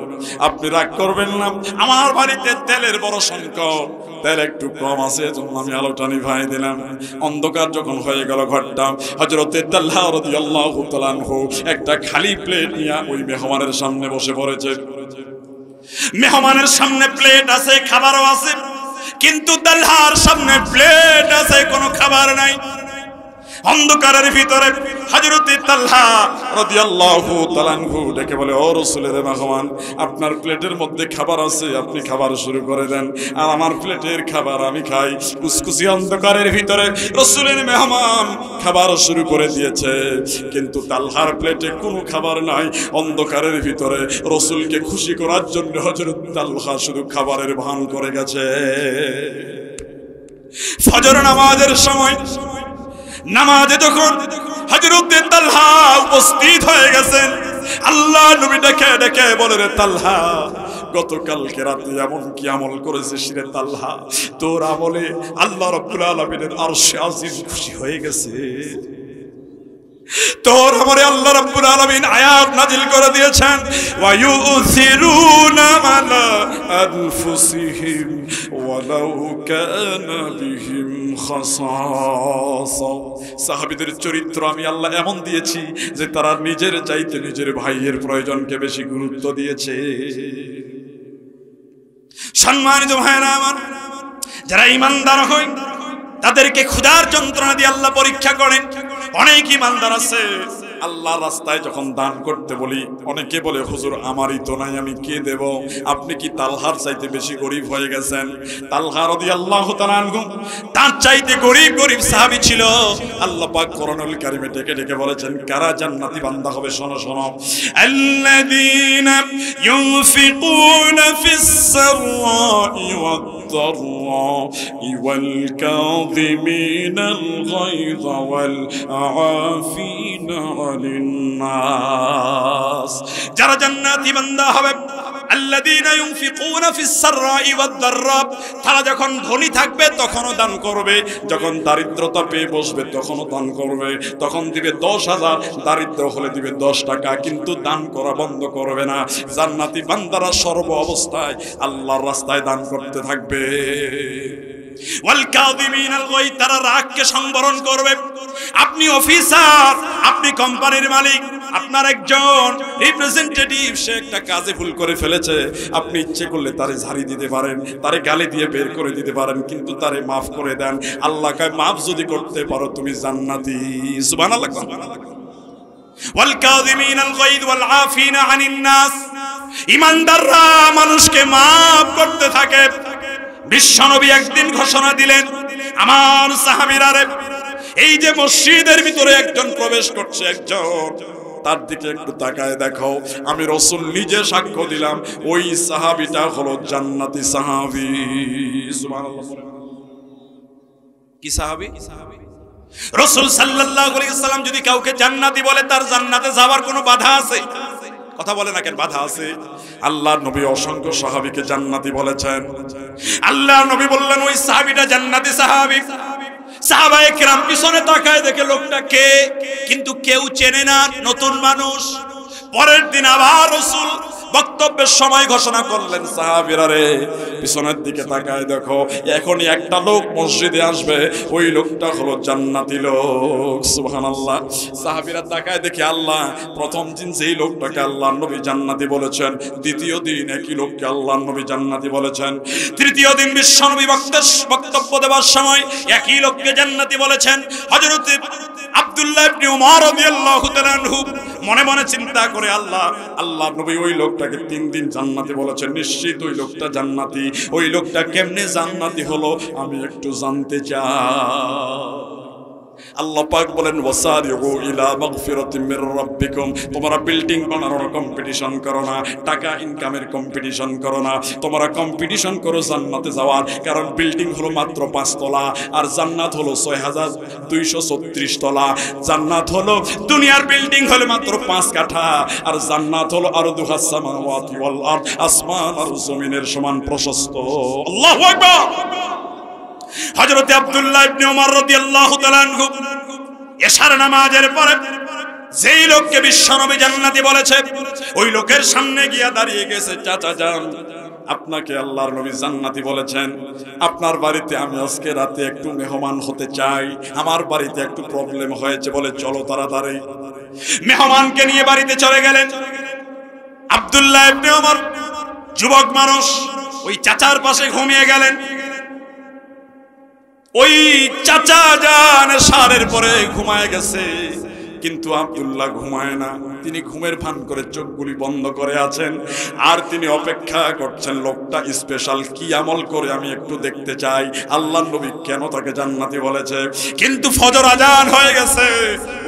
আপনি রাগ করবেন না, আমার বাড়িতে তেলের বড় সংকট, তেল একটু কম আছে, এজন্য আমি আলোটা নিভাই দিলাম। অন্ধকার যখন হয়ে গেল ঘরটা, হযরত তালহা রাদিয়াল্লাহু তাআলা আনহু একটা খালি প্লেট নিয়ে ওই মেহমানের সামনে বসে পড়েছে। মেহমানের সামনে প্লেট আছে, খাবারও আছে, কিন্তু তালহার সামনে প্লেট আছে, কোনো খাবার নাই। অন্ধকারের ভিতরে হযরত তালহা রাদিয়াল্লাহু তাআলা আনহু ডেকে বলে, ও রাসূলের মেহমান, আপনার প্লেটের মধ্যে খাবার আছে, আপনি খাবার শুরু করে দেন, আর আমার প্লেটের খাবার আমি খাই। কুসকুসি অন্ধকারের ভিতরে রাসূলের মেহমান খাবার শুরু করে দিয়েছে, কিন্তু তালহার প্লেটে কোনো খাবার নাই। অন্ধকারের ভিতরে রাসূলকে খুশি করার জন্য হযরত তালহা শুধু খাবারের ভান করে গেছে। ফজর নামাজের সময় নামাজে যখন হযরত তালহা উপস্থিত হয়ে গেছেন, আল্লাহ নবী ডেকে ডেকে বলে, রে তালহা, গতকালকে রাতে এমন কি আমল করেছিস রে তালহা, তোর আমলে আল্লাহ রাব্বুল আলামিনের আরশে আজিম খুশি হয়ে গেছে। তোর আমলে আল্লাহ রাব্বুল আলামিন আয়াত নাজিল করে দিয়েছেন, ওয়া ইউসিরুনা আলা আনফুসিহিম ওয়ালাউ কানা বিহিম খাসাসা। সাহাবীদের চরিত্র আমি আল্লাহ এমন দিয়েছি যে তারা নিজের চাইতে নিজের ভাইয়ের প্রয়োজনকে বেশি গুরুত্ব দিয়েছে। সম্মানিত ভাইরা আমার, যারা ঈমানদার হয় তাদেরকে ক্ষুধার যন্ত্রণা দিয়ে আল্লাহ পরীক্ষা করেন। অনেক ঈমানদার আছে আল্লাহর রাস্তায় যখন দান করতে বলি, অনেকে বলে, হুজুর আমারই তো নাই, আমি কে দেব? আপনি কি তালহার চাইতে বেশি গরিব হয়ে গেছেন? তালহা রাদিয়াল্লাহু তাআলা আনহু তার চাইতে গরিব গরিব সাহাবী ছিল। আল্লাহ পাক কোরআনুল কারীমে ডেকে ডেকে বলেছেন, কারা জান্নাতি বান্দা হবে, শোনো শোনো। আল্লাযীনা ইউনফিকুনা ফিস সাররাই ওয়াদ-দাররাই ওয়াল কাযিমিনাল গায়যা ওয়াল আফিনা আনিন নাস। যারা জান্নাতি বান্দা হবে, আল্লাযীনা ইউনফিকুনা ফিস সাররাই ওয়াদ-দাররা, তারা যখন ধনী থাকবে তখনও দান করবে, যখন দারিদ্রতা পেয়ে বসবে তখনও দান করবে। তখন দিবে 10,000, দারিদ্র হলে দিবে 10 টাকা, কিন্তু দান করা বন্ধ করবে না। জান্নাতি বান্দারা সর্ব অবস্থায় আল্লাহর রাস্তায় দান করতে থাকবে। ওয়াল কাযিমিনাল গায়য, তারা রাগকে সংবরণ করবে। আপনি অফিসার, আপনি কোম্পানির মালিক, আপনার একজন রিপ্রেজেন্টেটিভ সে একটা কাজে ভুল করে ফেলেছে, আপনি ইচ্ছে করলে তারে ঝাড়ি দিতে পারেন, তারে গালি দিয়ে বের করে দিতে পারেন, কিন্তু তারে মাফ করে দেন। আল্লাহ কয়, মাফ যদি করতে পারো তুমি জান্নাতি। সুবহানাল্লাহ। ওয়াল কাযিমিনাল গায়য ওয়াল আফিনা আনিন নাস, ঈমানদাররা মানুষকে মাফ করতে থাকে। বিশ্বনবী একদিন ঘোষণা দিলেন, আমার সাহাবীরা রে, এই যে মসজিদের ভিতরে একজন প্রবেশ করছে, একজন, তার দিকে একটু তাকায় দেখো। আমি রাসূল নিজে সাক্ষ্য দিলাম, ওই সাহাবীটা হলো জান্নাতি সাহাবী। সুবহানাল্লাহ। কি সাহাবী? রাসূল সাল্লাল্লাহু আলাইহি ওয়াসাল্লাম যদি কাউকে জান্নাতি বলে, তার জান্নাতে যাওয়ার কোনো বাধা আছে? কথা বলে না কেন, বাধা আছে। আল্লাহর নবী অসংখ্য সাহাবীকে জান্নাতি বলেছেন। আল্লাহর নবী বললেন ওই সাহাবীটা জান্নাতি সাহাবী। সাহাবায়ে কেরাম পিছনে তাকায় দেখে লোকটা কে, কিন্তু কেউ চেনে না, নতুন মানুষ। পরের দিন আবার রাসূল বক্তব্যের সময় ঘোষণা করলেন, সাহাবীরা রে পিছনের দিকে তাকায় দেখো, এখনই একটা লোক মসজিদে আসবে, ওই লোকটা হলো জান্নাতি লোক। সুবহানাল্লাহ। সাহাবীরা তাকায় দেখে আল্লাহ প্রথম দিন যেই লোকটাকে আল্লাহর নবী জান্নাতি বলেছেন, দ্বিতীয় দিন একই লোককে আল্লাহর নবী জান্নাতি বলেছেন, তৃতীয় দিন বিশ্বনবী বক্তব্য দেওয়ার সময় একই লোককে জান্নাতি বলেছেন। হযরত আব্দুল্লাহ ইবনে উমর রাদিয়াল্লাহু তাআলা আনহু মনে মনে চিন্তা করে আল্লাহর নবী ওই লোকটাকে 3 দিন জান্নাতি বলেছেন, নিশ্চিত ওই লোকটা জান্নাতি। ওই লোকটা কেমনে জান্নাতি হলো আমি একটু জানতে চাই। আল্লাহ পাক বলেন ওয়াসারিউ ইলা মাগফিরাতিম মির রাব্বিকুম, তোমরা বিল্ডিং বানানোর কম্পিটিশন করো না, টাকা ইনকামের কম্পিটিশন করো না, তোমরা কম্পিটিশন করো জান্নাতে যাওয়ার। কারণ বিল্ডিং হলো মাত্র 5 তলা আর জান্নাত হলো 6236 তলা। জান্নাত হলো দুনিয়ার বিল্ডিং হলো মাত্র 5 কাঠা, আর জান্নাত হলো আরদুহাস সামাওয়াতি ওয়াল আরদ, আসমান আর জমিনের সমান প্রশস্ত। আল্লাহু আকবার। হযরত আব্দুল্লাহ ইবনে উমর রাদিয়াল্লাহু তাআলা আনহু এশার নামাজের পরে যেই লোককে বিশ্বনবী জান্নাতি বলেছে, ওই লোকের সামনে গিয়া দাঁড়িয়ে গেছে, চাচা যান আপনাকে আল্লাহর নবী জান্নাতি বলেছেন, আপনার বাড়িতে আমি আজকে রাতে একটু মেহমান হতে চাই, আমার বাড়িতে একটু প্রবলেম হয়েছে, বলে চলো তাড়াতাড়ি। মেহমানকে নিয়ে বাড়িতে চলে গেলেন। আব্দুল্লাহ ইবনে উমর যুবক মানুষ, ওই চাচার পাশে ঘুমিয়ে গেলেন। ওই চাচা জান সারের পরে ঘুমায় গেছে, কিন্তু আব্দুল্লাহ ঘুমায় না। তিনি ঘুমের ভান করে চোখগুলি বন্ধ করে আছেন, আর তিনি অপেক্ষা করছেন লোকটা স্পেশাল কি আমল করে আমি একটু দেখতে চাই, আল্লাহর নবী কেন তাকে জান্নাতি বলেছে। কিন্তু ফজর আজান হয়ে গেছে,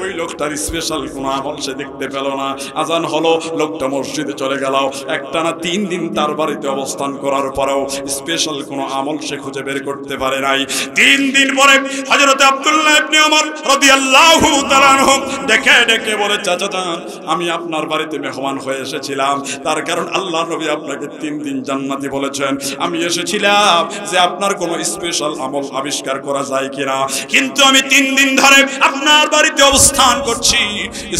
ওই লোকটার স্পেশাল কোনো আমল সে দেখতে পেল না। আজান হলো, লোকটা মসজিদে চলে গেল। একটানা 3 দিন তার বাড়িতে অবস্থান করার পরেও স্পেশাল কোনো আমল সে খুঁজে বের করতে পারে নাই। 3 দিন পরে হযরত আব্দুল্লাহ ইবনে উমর রাদিয়াল্লাহু তাআলা আনহু ডেকে ডেকে বলে, চাচা যান আমি আপনার বাড়িতে মেহমান হয়ে এসেছিলাম, তার কারণ আল্লাহর নবী আপনাকে 3 দিন জান্নাতি বলেছেন। আমি এসেছিলাম যে আপনার কোনো স্পেশাল আমল আবিষ্কার করা যায় কিনা, কিন্তু আমি 3 দিন ধরে আপনার বাড়িতে অবস্থান করছি,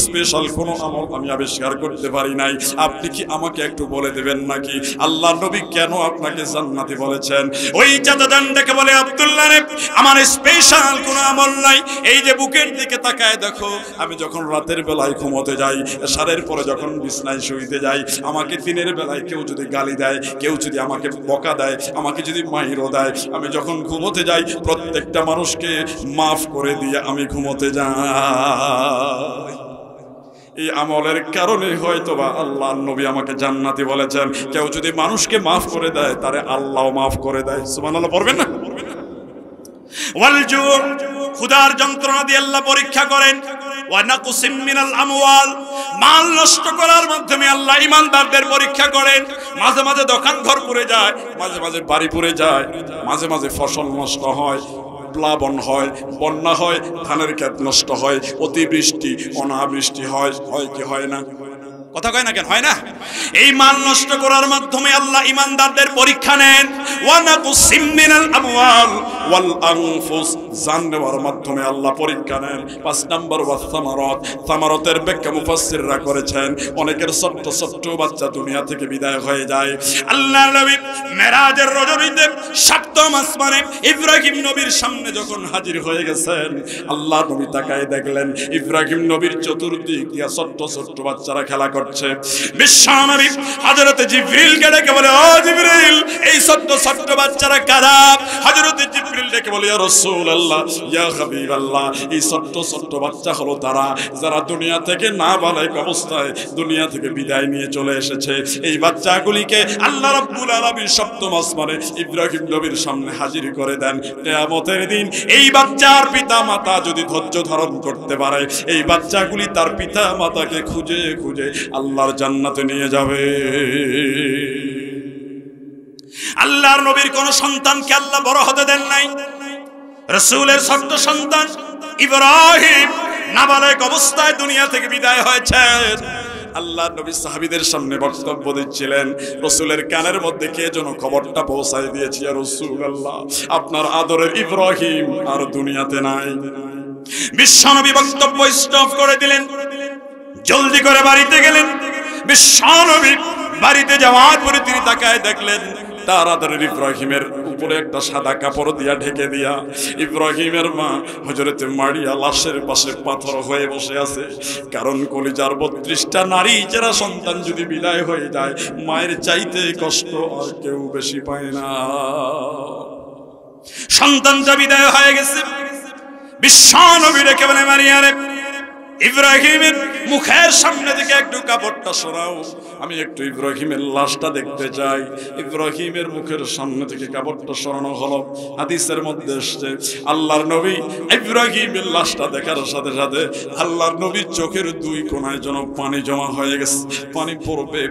স্পেশাল কোনো আমল আমি আবিষ্কার করতে পারি নাই। আপনি কি আমাকে একটু বলে দেবেন নাকি আল্লাহর নবী কেন আপনাকে জান্নাতি বলেছেন? ওই চাচা যান ডেকে বলে, আব্দুল্লাহ রে আমার স্পেশাল কোনো আমল নাই, এই যে বুকের দিকে তাকায় দেখো, আমি যখন রাতের বেলায় ঘুমোতে যাই, এশারের পরে যখন বিছনায় শুইতে যাই, আমাকে দিনের বেলায় কেউ যদি গালি দেয়, কেউ যদি আমাকে বকা দেয়, আমাকে যদি মাইরও দেয়, আমি যখন ঘুমোতে যাই প্রত্যেকটা মানুষকে মাফ করে দিয়ে আমি ঘুমোতে যাই। এই আমলের কারণে হয়তোবা আল্লাহর নবী আমাকে জান্নাতি বলেছেন। কেউ যদি মানুষকে মাফ করে দেয়, তারে আল্লাহও মাফ করে দেয়। সুবহানাল্লাহ পড়বেন না? ওয়ালজু, ক্ষুধার যন্ত্রণা দিয়ে আল্লাহ পরীক্ষা করেন। ওয়া নাকসিম মিনাল আমওয়াল, মাল নষ্ট করার মাধ্যমে আল্লাহ ঈমানদারদের পরীক্ষা করেন। মাঝে মাঝে দোকান ঘর পুড়ে যায়, মাঝে মাঝে বাড়ি পুড়ে যায়, মাঝে মাঝে ফসল নষ্ট হয়, প্লাবন হয়, বন্যা হয়, ধানের ক্ষেত নষ্ট হয়, অতিবৃষ্টি অনাবৃষ্টি হয়, হয় কি হয় না? কথা কয় না কেন? হয় না? এই মাল নষ্ট করার মাধ্যমে আল্লাহ ঈমানদারদের পরীক্ষা নেন। ওয়া নাকসিম মিনাল আমওয়াল ওয়াল আনফুস, জান নেওয়ার মাধ্যমে আল্লাহ পরীক্ষা নেন। 5 নম্বর ওয়াস সামারাত, সামারাতের ব্যাখ্যা মুফাসসিররা করেছেন, অনেকের ছোট্ট ছোট্ট বাচ্চা দুনিয়া থেকে বিদায় হয়ে যায়। আল্লাহর নবী মেরাজের রজনীতে 7ম আসমানে ইব্রাহিম নবীর সামনে যখন হাজির হয়ে গেছেন, আল্লাহ নবী তাকায় দেখলেন ইব্রাহিম নবীর চতুর্দিক দিয়া ছোট্ট ছোট্ট বাচ্চারা খেলা করছে। বিশ্বনবী হযরত জিবরিলকে ডেকে বলে, ও জিবরিল, এই ছোট্ট ছোট্ট বাচ্চারা কারা? হযরত জিবরিল ডেকে বলে, ইয়া রাসূলুল্লাহ, ইয়া হাবিবাল্লাহ, এই ছোট্ট ছোট্ট বাচ্চা হলো তারা যারা দুনিয়া থেকে নাবালেগ অবস্থায় দুনিয়া থেকে বিদায় নিয়ে চলে এসেছে। এই বাচ্চাগুলিকে আল্লাহ রাব্বুল আলামিন 7ম আসমানে ইব্রাহিম নবীর সামনে হাজির করে দেন। কিয়ামতের দিন এই বাচ্চার পিতা মাতা যদি ধৈর্য ধারণ করতে পারে, এই বাচ্চাগুলি তার পিতা মাতাকে খুঁজে খুঁজে আল্লাহর জান্নাতে নিয়ে যাবে। আল্লাহর নবীর কোন সন্তানকে আল্লাহ বড় হতে দেন নাই। রাসূলের ছোট্ট সন্তান ইব্রাহিম নাবালেগ অবস্থায় দুনিয়া থেকে বিদায় হয়েছে। আল্লাহ নবী সাহাবীদের সামনে বক্তব্য দিচ্ছিলেন, রাসূলের কানের মধ্যে কে যেন খবরটা পৌঁছায় দিয়েছে, ইয়া রাসূলুল্লাহ আপনার আদরের ইব্রাহিম আর দুনিয়াতে নাই। বিশ্বনবী বক্তব্য স্টপ করে দিলেন, জলদি করে বাড়িতে গেলেন। বিশ্বনবী বাড়িতে যাওয়ার পরে তিনি তাকায় দেখলেন তার আদরের ইব্রাহিমের উপরে একটা সাদা কাপড় দিয়া ঢেকে দিয়া ইব্রাহিমের মা হযরতে মারিয়া লাশের পাশে পাথর হয়ে বসে আছে। কারণ কলিজার 32টা নারী যারা সন্তান যদি বিদায় হয়ে যায়, মায়ের চাইতে কষ্ট আর কেউ বেশি পায় না। সন্তানটা বিদায় হয়ে গেছে। বিশ্বনবী ডেকে বলে, মারিয়া রে, ইব্রাহিমের মুখের সামনে থেকে একটু কাপড়টা সরাও, আমি একটু ইব্রাহিমের লাশটা দেখতে চাই। ইব্রাহিমের মুখের সামনে থেকে কাপড়টা সরানো হলো। হাদিসের মধ্যে এসেছে আল্লাহর নবী ইব্রাহিমের লাশটা দেখার সাথে সাথে আল্লাহর নবীর চোখের দুই কোণায় যেন পানি জমা হয়ে গেছে। পানি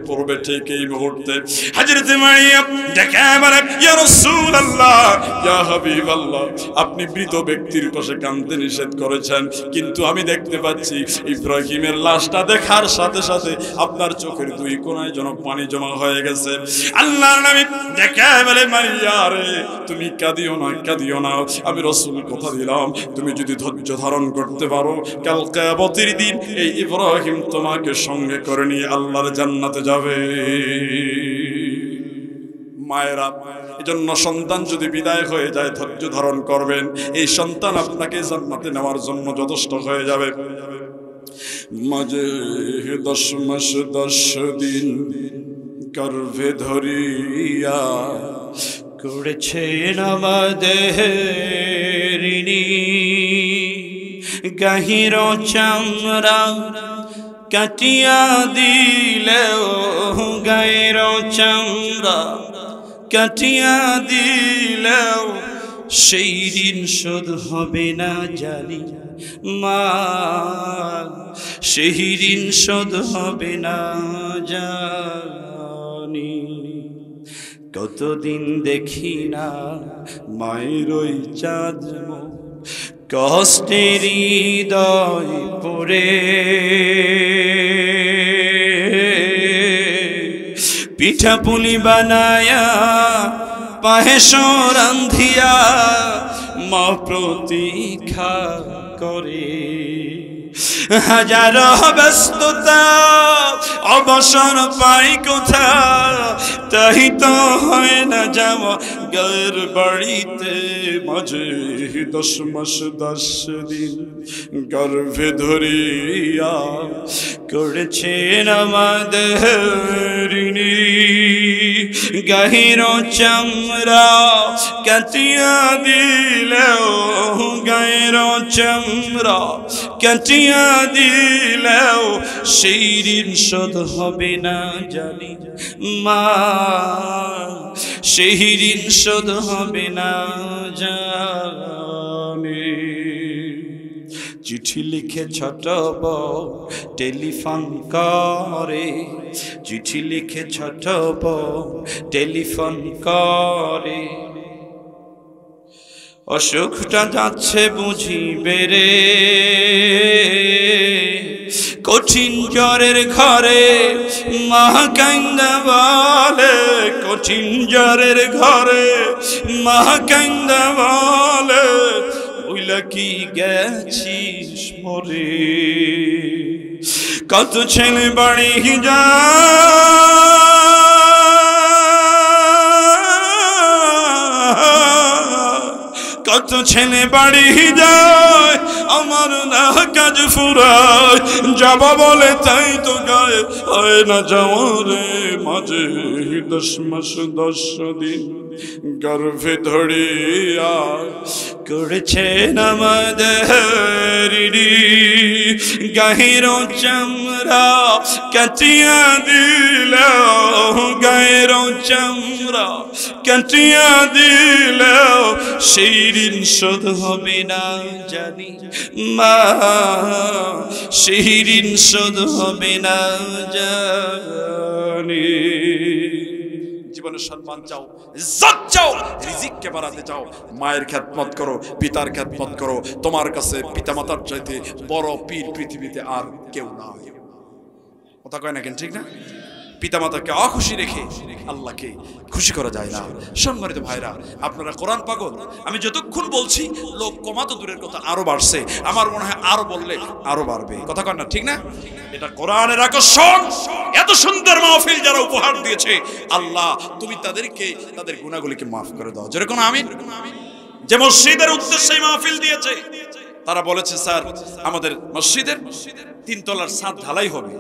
পড়বে ঠিক এই মুহূর্তে হযরত মারিয়া ডেকে বলে, ইয়া রাসূলুল্লাহ, ইয়া হাবিবাল্লাহ, আপনি মৃত ব্যক্তির পাশে কাঁদতে নিষেধ করেছেন, কিন্তু আমি দেখতে পাচ্ছি ইব্রাহিমের লাশটা দেখার সাথে সাথে আপনার চোখের দুই কোণায় যেন পানি জমা হয়ে গেছে। আল্লাহর নবী ডেকে বলে, মারিয়া রে, তুমি কাঁদিও না, আমি রাসূল কথা দিলাম, তুমি যদি ধৈর্য ধারণ করতে পারো, কাল কিয়ামতের দিন এই ইব্রাহিম তোমাকে সঙ্গে করে নিয়ে আল্লাহর জান্নাতে যাবে। মায়েরা, এজন্য সন্তান যদি বিদায় হয়ে যায় ধৈর্য ধারণ করবেন, এই সন্তান আপনাকে জান্নাতে নেওয়ার জন্য যথেষ্ট হয়ে যাবে। মাঝে 10 মাস 10 দিন গর্ভে ধরিয়া করেছেন আমাদের ঋণী, গাহির চামড়া কাটিয়া দিলেও, গায়ের চামড়া কাটিয়া দিলেও সেই ঋণ শোধ হবে না জানি মা, সেই ঋণ শোধ হবে না জানি। কতদিন দেখি না মায়ের ওই চাঁদ মুখ, কষ্টের হৃদয় পড়ে পিঠা পুলি বানায়া পায়েস রান্ধিয়া মা প্রতীক্ষা করে। হাজারো ব্যস্ততা অবসর পাই কোথা, তাই তো হয় না যাওয়া গায়ের বাড়িতে। মাঝে 10 মাস 10 দিন গর্ভে ধরিয়া করেছেন আমাদের ঋণী, গাহির চামড়া কাটিয়া দিলেও, গায়ের চামড়া কাটিয়া দিলেও সেই ঋণ শোধ হবে না জানি মা, সেই ঋণ শোধ হবে না জানি। চিঠি লিখে ছোট বউ টেলিফোন করে, চিঠি লিখে ছোট বউ টেলিফোন করে, অসুখটা যাচ্ছে বুঝি বেড়ে, কঠিন জ্বরের ঘরে মা কান্দা বলে, কঠিন জ্বরের ঘরে মা কান্দা বলে, ওইলা কি গেছিস মরে। কত ছেলে বাড়ি কত ছেলে বাড়ি যায়, আমার না কাজ ফুরায়, যাব বলে তাই তো গায়ে হয় না যাওয়ারে। মাঝে 10 মাস 10 দিন গর্ভে ধরিয়া করেছেন আমাদের ঋণী, গাহির চামড়া কাটিয়া দিলেও, গায়ের চামড়া কাটিয়া দিলেও সেই ঋণ শোধ হবে না জানি মা, সেই ঋণ শোধ হবে না জানি। জীবনের সম্মান চাও, ইজ্জত চাও, রিজিককে বাড়াতে চাও, মায়ের খেদমত করো, পিতার খেদমত করো। তোমার কাছে পিতামাতার চাইতে বড় পীর পৃথিবীতে আর কেউ নাই। কথা কয় না কেন, ঠিক না? পিতামাতাকে অখুশি রেখে আল্লাহকে খুশি করা যায় না। সম্মানিত ভাইরা, আপনারা কোরআন পাগল। আমি যতক্ষণ বলছি লোক কমা তো দূরের কথা, আরো বাড়ছে। আমার মনে হয় আরো বললে আরো বাড়বে। কথা কয় না, ঠিক না? এটা কোরআনের আকর্ষণ। এত সুন্দর মাহফিল যারা উপহার দিয়েছে, আল্লাহ তুমি তাদেরকে তাদের গুনাহগুলিকে মাফ করে দাও। যেরকম আমি যে মসজিদের উদ্দেশ্যে মাহফিল দিয়েছে, তারা বলেছে স্যার আমাদের মসজিদের 3 তলার ছাদ ঢালাই হবে,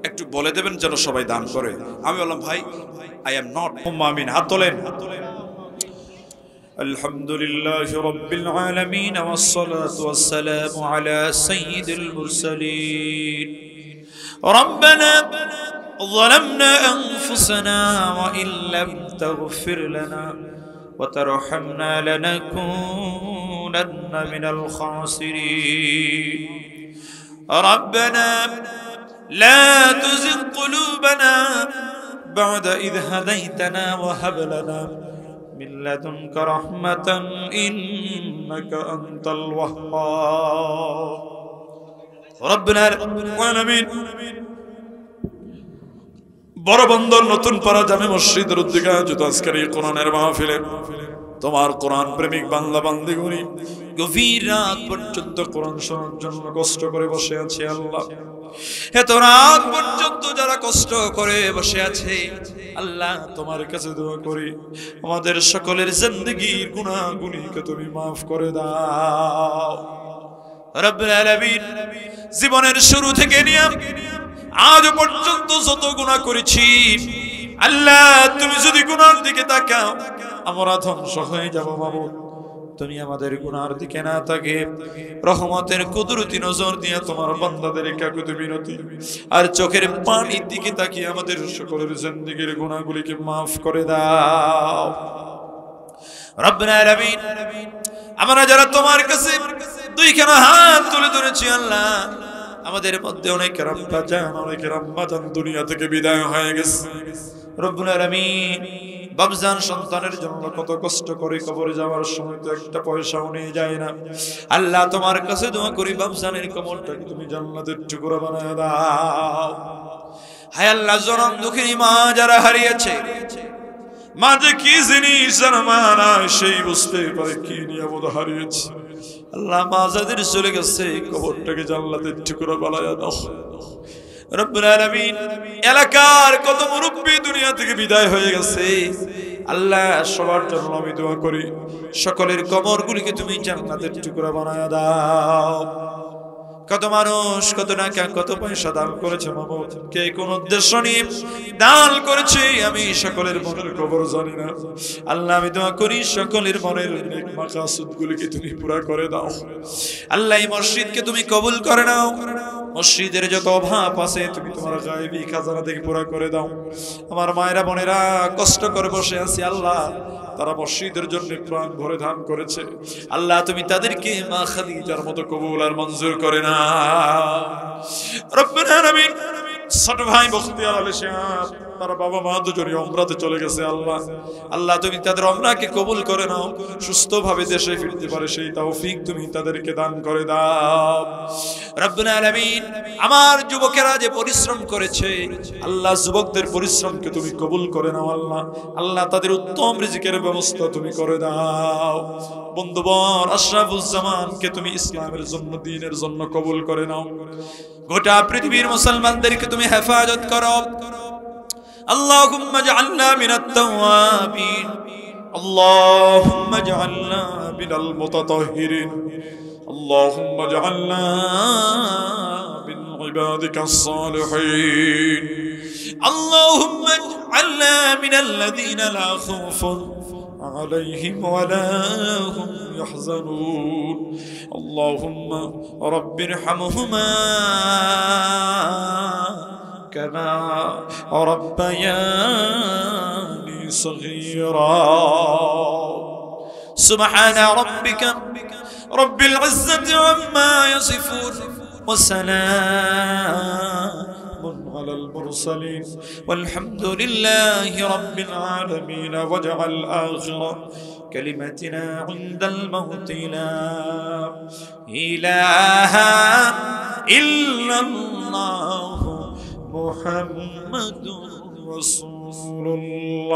একটু বলে দেবেন যেন সবাই দান করে। আমি বললাম ভাই আই এম নট। আমিন, হাত তোলেন। আলহামদুলিল্লাহি রাব্বিল আলামিন ওয়াস সালাতু ওয়াস সালামু আলা সাইয়্যিদিল মুরসালিন। রব্বানা ظلمنا أنفسنا وإن لم تغفر لنا وترحمنا لنكونن من الخاسرين. ربنا لا تزغ قلوبنا بعد إذ هديتنا وهب لنا من لدنك رحمة إنك أنت الوهاب. ربنا العالمين বড় বন্দর নতুন পাড়া জামে মসজিদের উদ্যোগে আয়োজিত আজকের এই কোরআনের মাহফিলে তোমার কোরআন প্রেমিক বান্দা বান্দিগুলি গভীর রাত পর্যন্ত কোরআন শোনার জন্য কষ্ট করে বসে আছে। আল্লাহ এত রাত পর্যন্ত যারা কষ্ট করে বসে আছে, আল্লাহ তোমার কাছে দোয়া করি আমাদের সকলের জিন্দেগীর গুনাহগুলিকে তুমি মাফ করে দাও। রব্বুল আলামিন জীবনের শুরু থেকে নিয়ে আজ পর্যন্ত যত গুনাহ করেছি, আল্লাহ তুমি যদি গুনার দিকে তাকাও আমরা ধ্বংস হয়ে যাব। মাবুদ তুমি আমাদের গুনার দিকে না তাকে রহমতের কুদরতি নজর দিয়ে তোমার বান্দাদের কাকুতি মিনতি আর চোখের পানির দিকে তাকিয়ে আমাদের সকলের জিন্দেগীর গুনাহগুলিকে মাফ করে দাও। রব্বুল আলামিন আমরা যারা তোমার কাছে দুইখানা হাত তুলে ধরেছি, আল্লাহ আমাদের মধ্যে অনেকের আব্বা জান অনেকের আম্মা জান দুনিয়া থেকে বিদায় হয়ে গেছে। রব্বুল আলামিন বাপজান সন্তানের জন্য কত কষ্ট করে কবরে যাওয়ার সময় তো একটা পয়সাও নিয়ে যায় না। আল্লাহ তোমার কাছে দোয়া করি বাপজানের কবরটাকে তুমি জান্নাতের টুকরা বানায় দাও। হায় আল্লাহ জনম দুঃখিনী মা যারা হারিয়েছে, মা যে কি জিনিস যারা মারা সেই বুঝতে পারে কি নিয়ামত হারিয়েছে। আল্লাহ মা যাদের চলে গেছে কবরটাকে জান্নাতের টুকরা বানায় দাও। রব্বুল আলামিন এলাকার কত মুরব্বি দুনিয়া থেকে বিদায় হয়ে গেছে, আল্লাহ সবার জন্য আমি দোয়া করি সকলের কবরগুলিকে তুমি জান্নাতের টুকরা বানায় দাও। কত মানুষ কত টাকা কত পয়সা দান করেছে, মাবুদ কে কোন উদ্দেশ্য নিয়ে দান করেছে আমি সকলের মনের খবর জানি না। আল্লাহ আমি দোয়া করি সকলের মনের নেক মাকাসুদগুলিকে তুমি পুরা করে দাও। আল্লাহ এই মসজিদকে তুমি কবুল করে নাও। মসজিদের যত অভাব আছে তুমি তোমার গায়েবী খাজানা থেকে পুরা করে দাও। আমার মায়েরা বোনেরা কষ্ট করে বসে আছে, আল্লাহ তারা মসজিদের জন্য প্রাণ ভরে দান করেছে, আল্লাহ তুমি তাদেরকে মা খাদিজার মতো কবুল আর মঞ্জুর করে না। রব্বুল আলামিন ছোট ভাই বখতিয়ার আলী সাহেব তার বাবা মা দুজনই উমরাতে চলে গেছে, আল্লাহ আল্লাহ তুমি তাদের উমরাকে কবুল করে নাও, সুস্থভাবে দেশে ফিরতে পারে সেই তৌফিক তুমি তাদেরকে দান করে দাও। রব্বুল আলামিন আমার যুবকেরা যে পরিশ্রম করেছে, আল্লাহ যুবকদের পরিশ্রমকে তুমি কবুল করে নাও। আল্লাহ আল্লাহ তাদের উত্তম রিজিকের ব্যবস্থা তুমি করে দাও। বন্ধুবর আশরাফুজ্জামানকে তুমি ইসলামের জন্য দ্বীনের জন্য কবুল করে নাও। গোটা পৃথিবীর মুসলমানদেরকে তুমি হেফাজত করো। اللهم اجعلنا من التوابين اللهم اجعلنا من المتطهرين اللهم اجعلنا من عبادك الصالحين اللهم اجعلنا من الذين لا خوف عليهم ولا هم يحزنون اللهم رب ارحمهما كما ربياني صغيرا سبحان ربك رب العزة عما يصفون وسلام على المرسلين والحمد لله رب العالمين واجعل آخر كلمتنا عند الموت لا إله إلا الله মুহাম্মাদুর রাসূলুল্লাহ।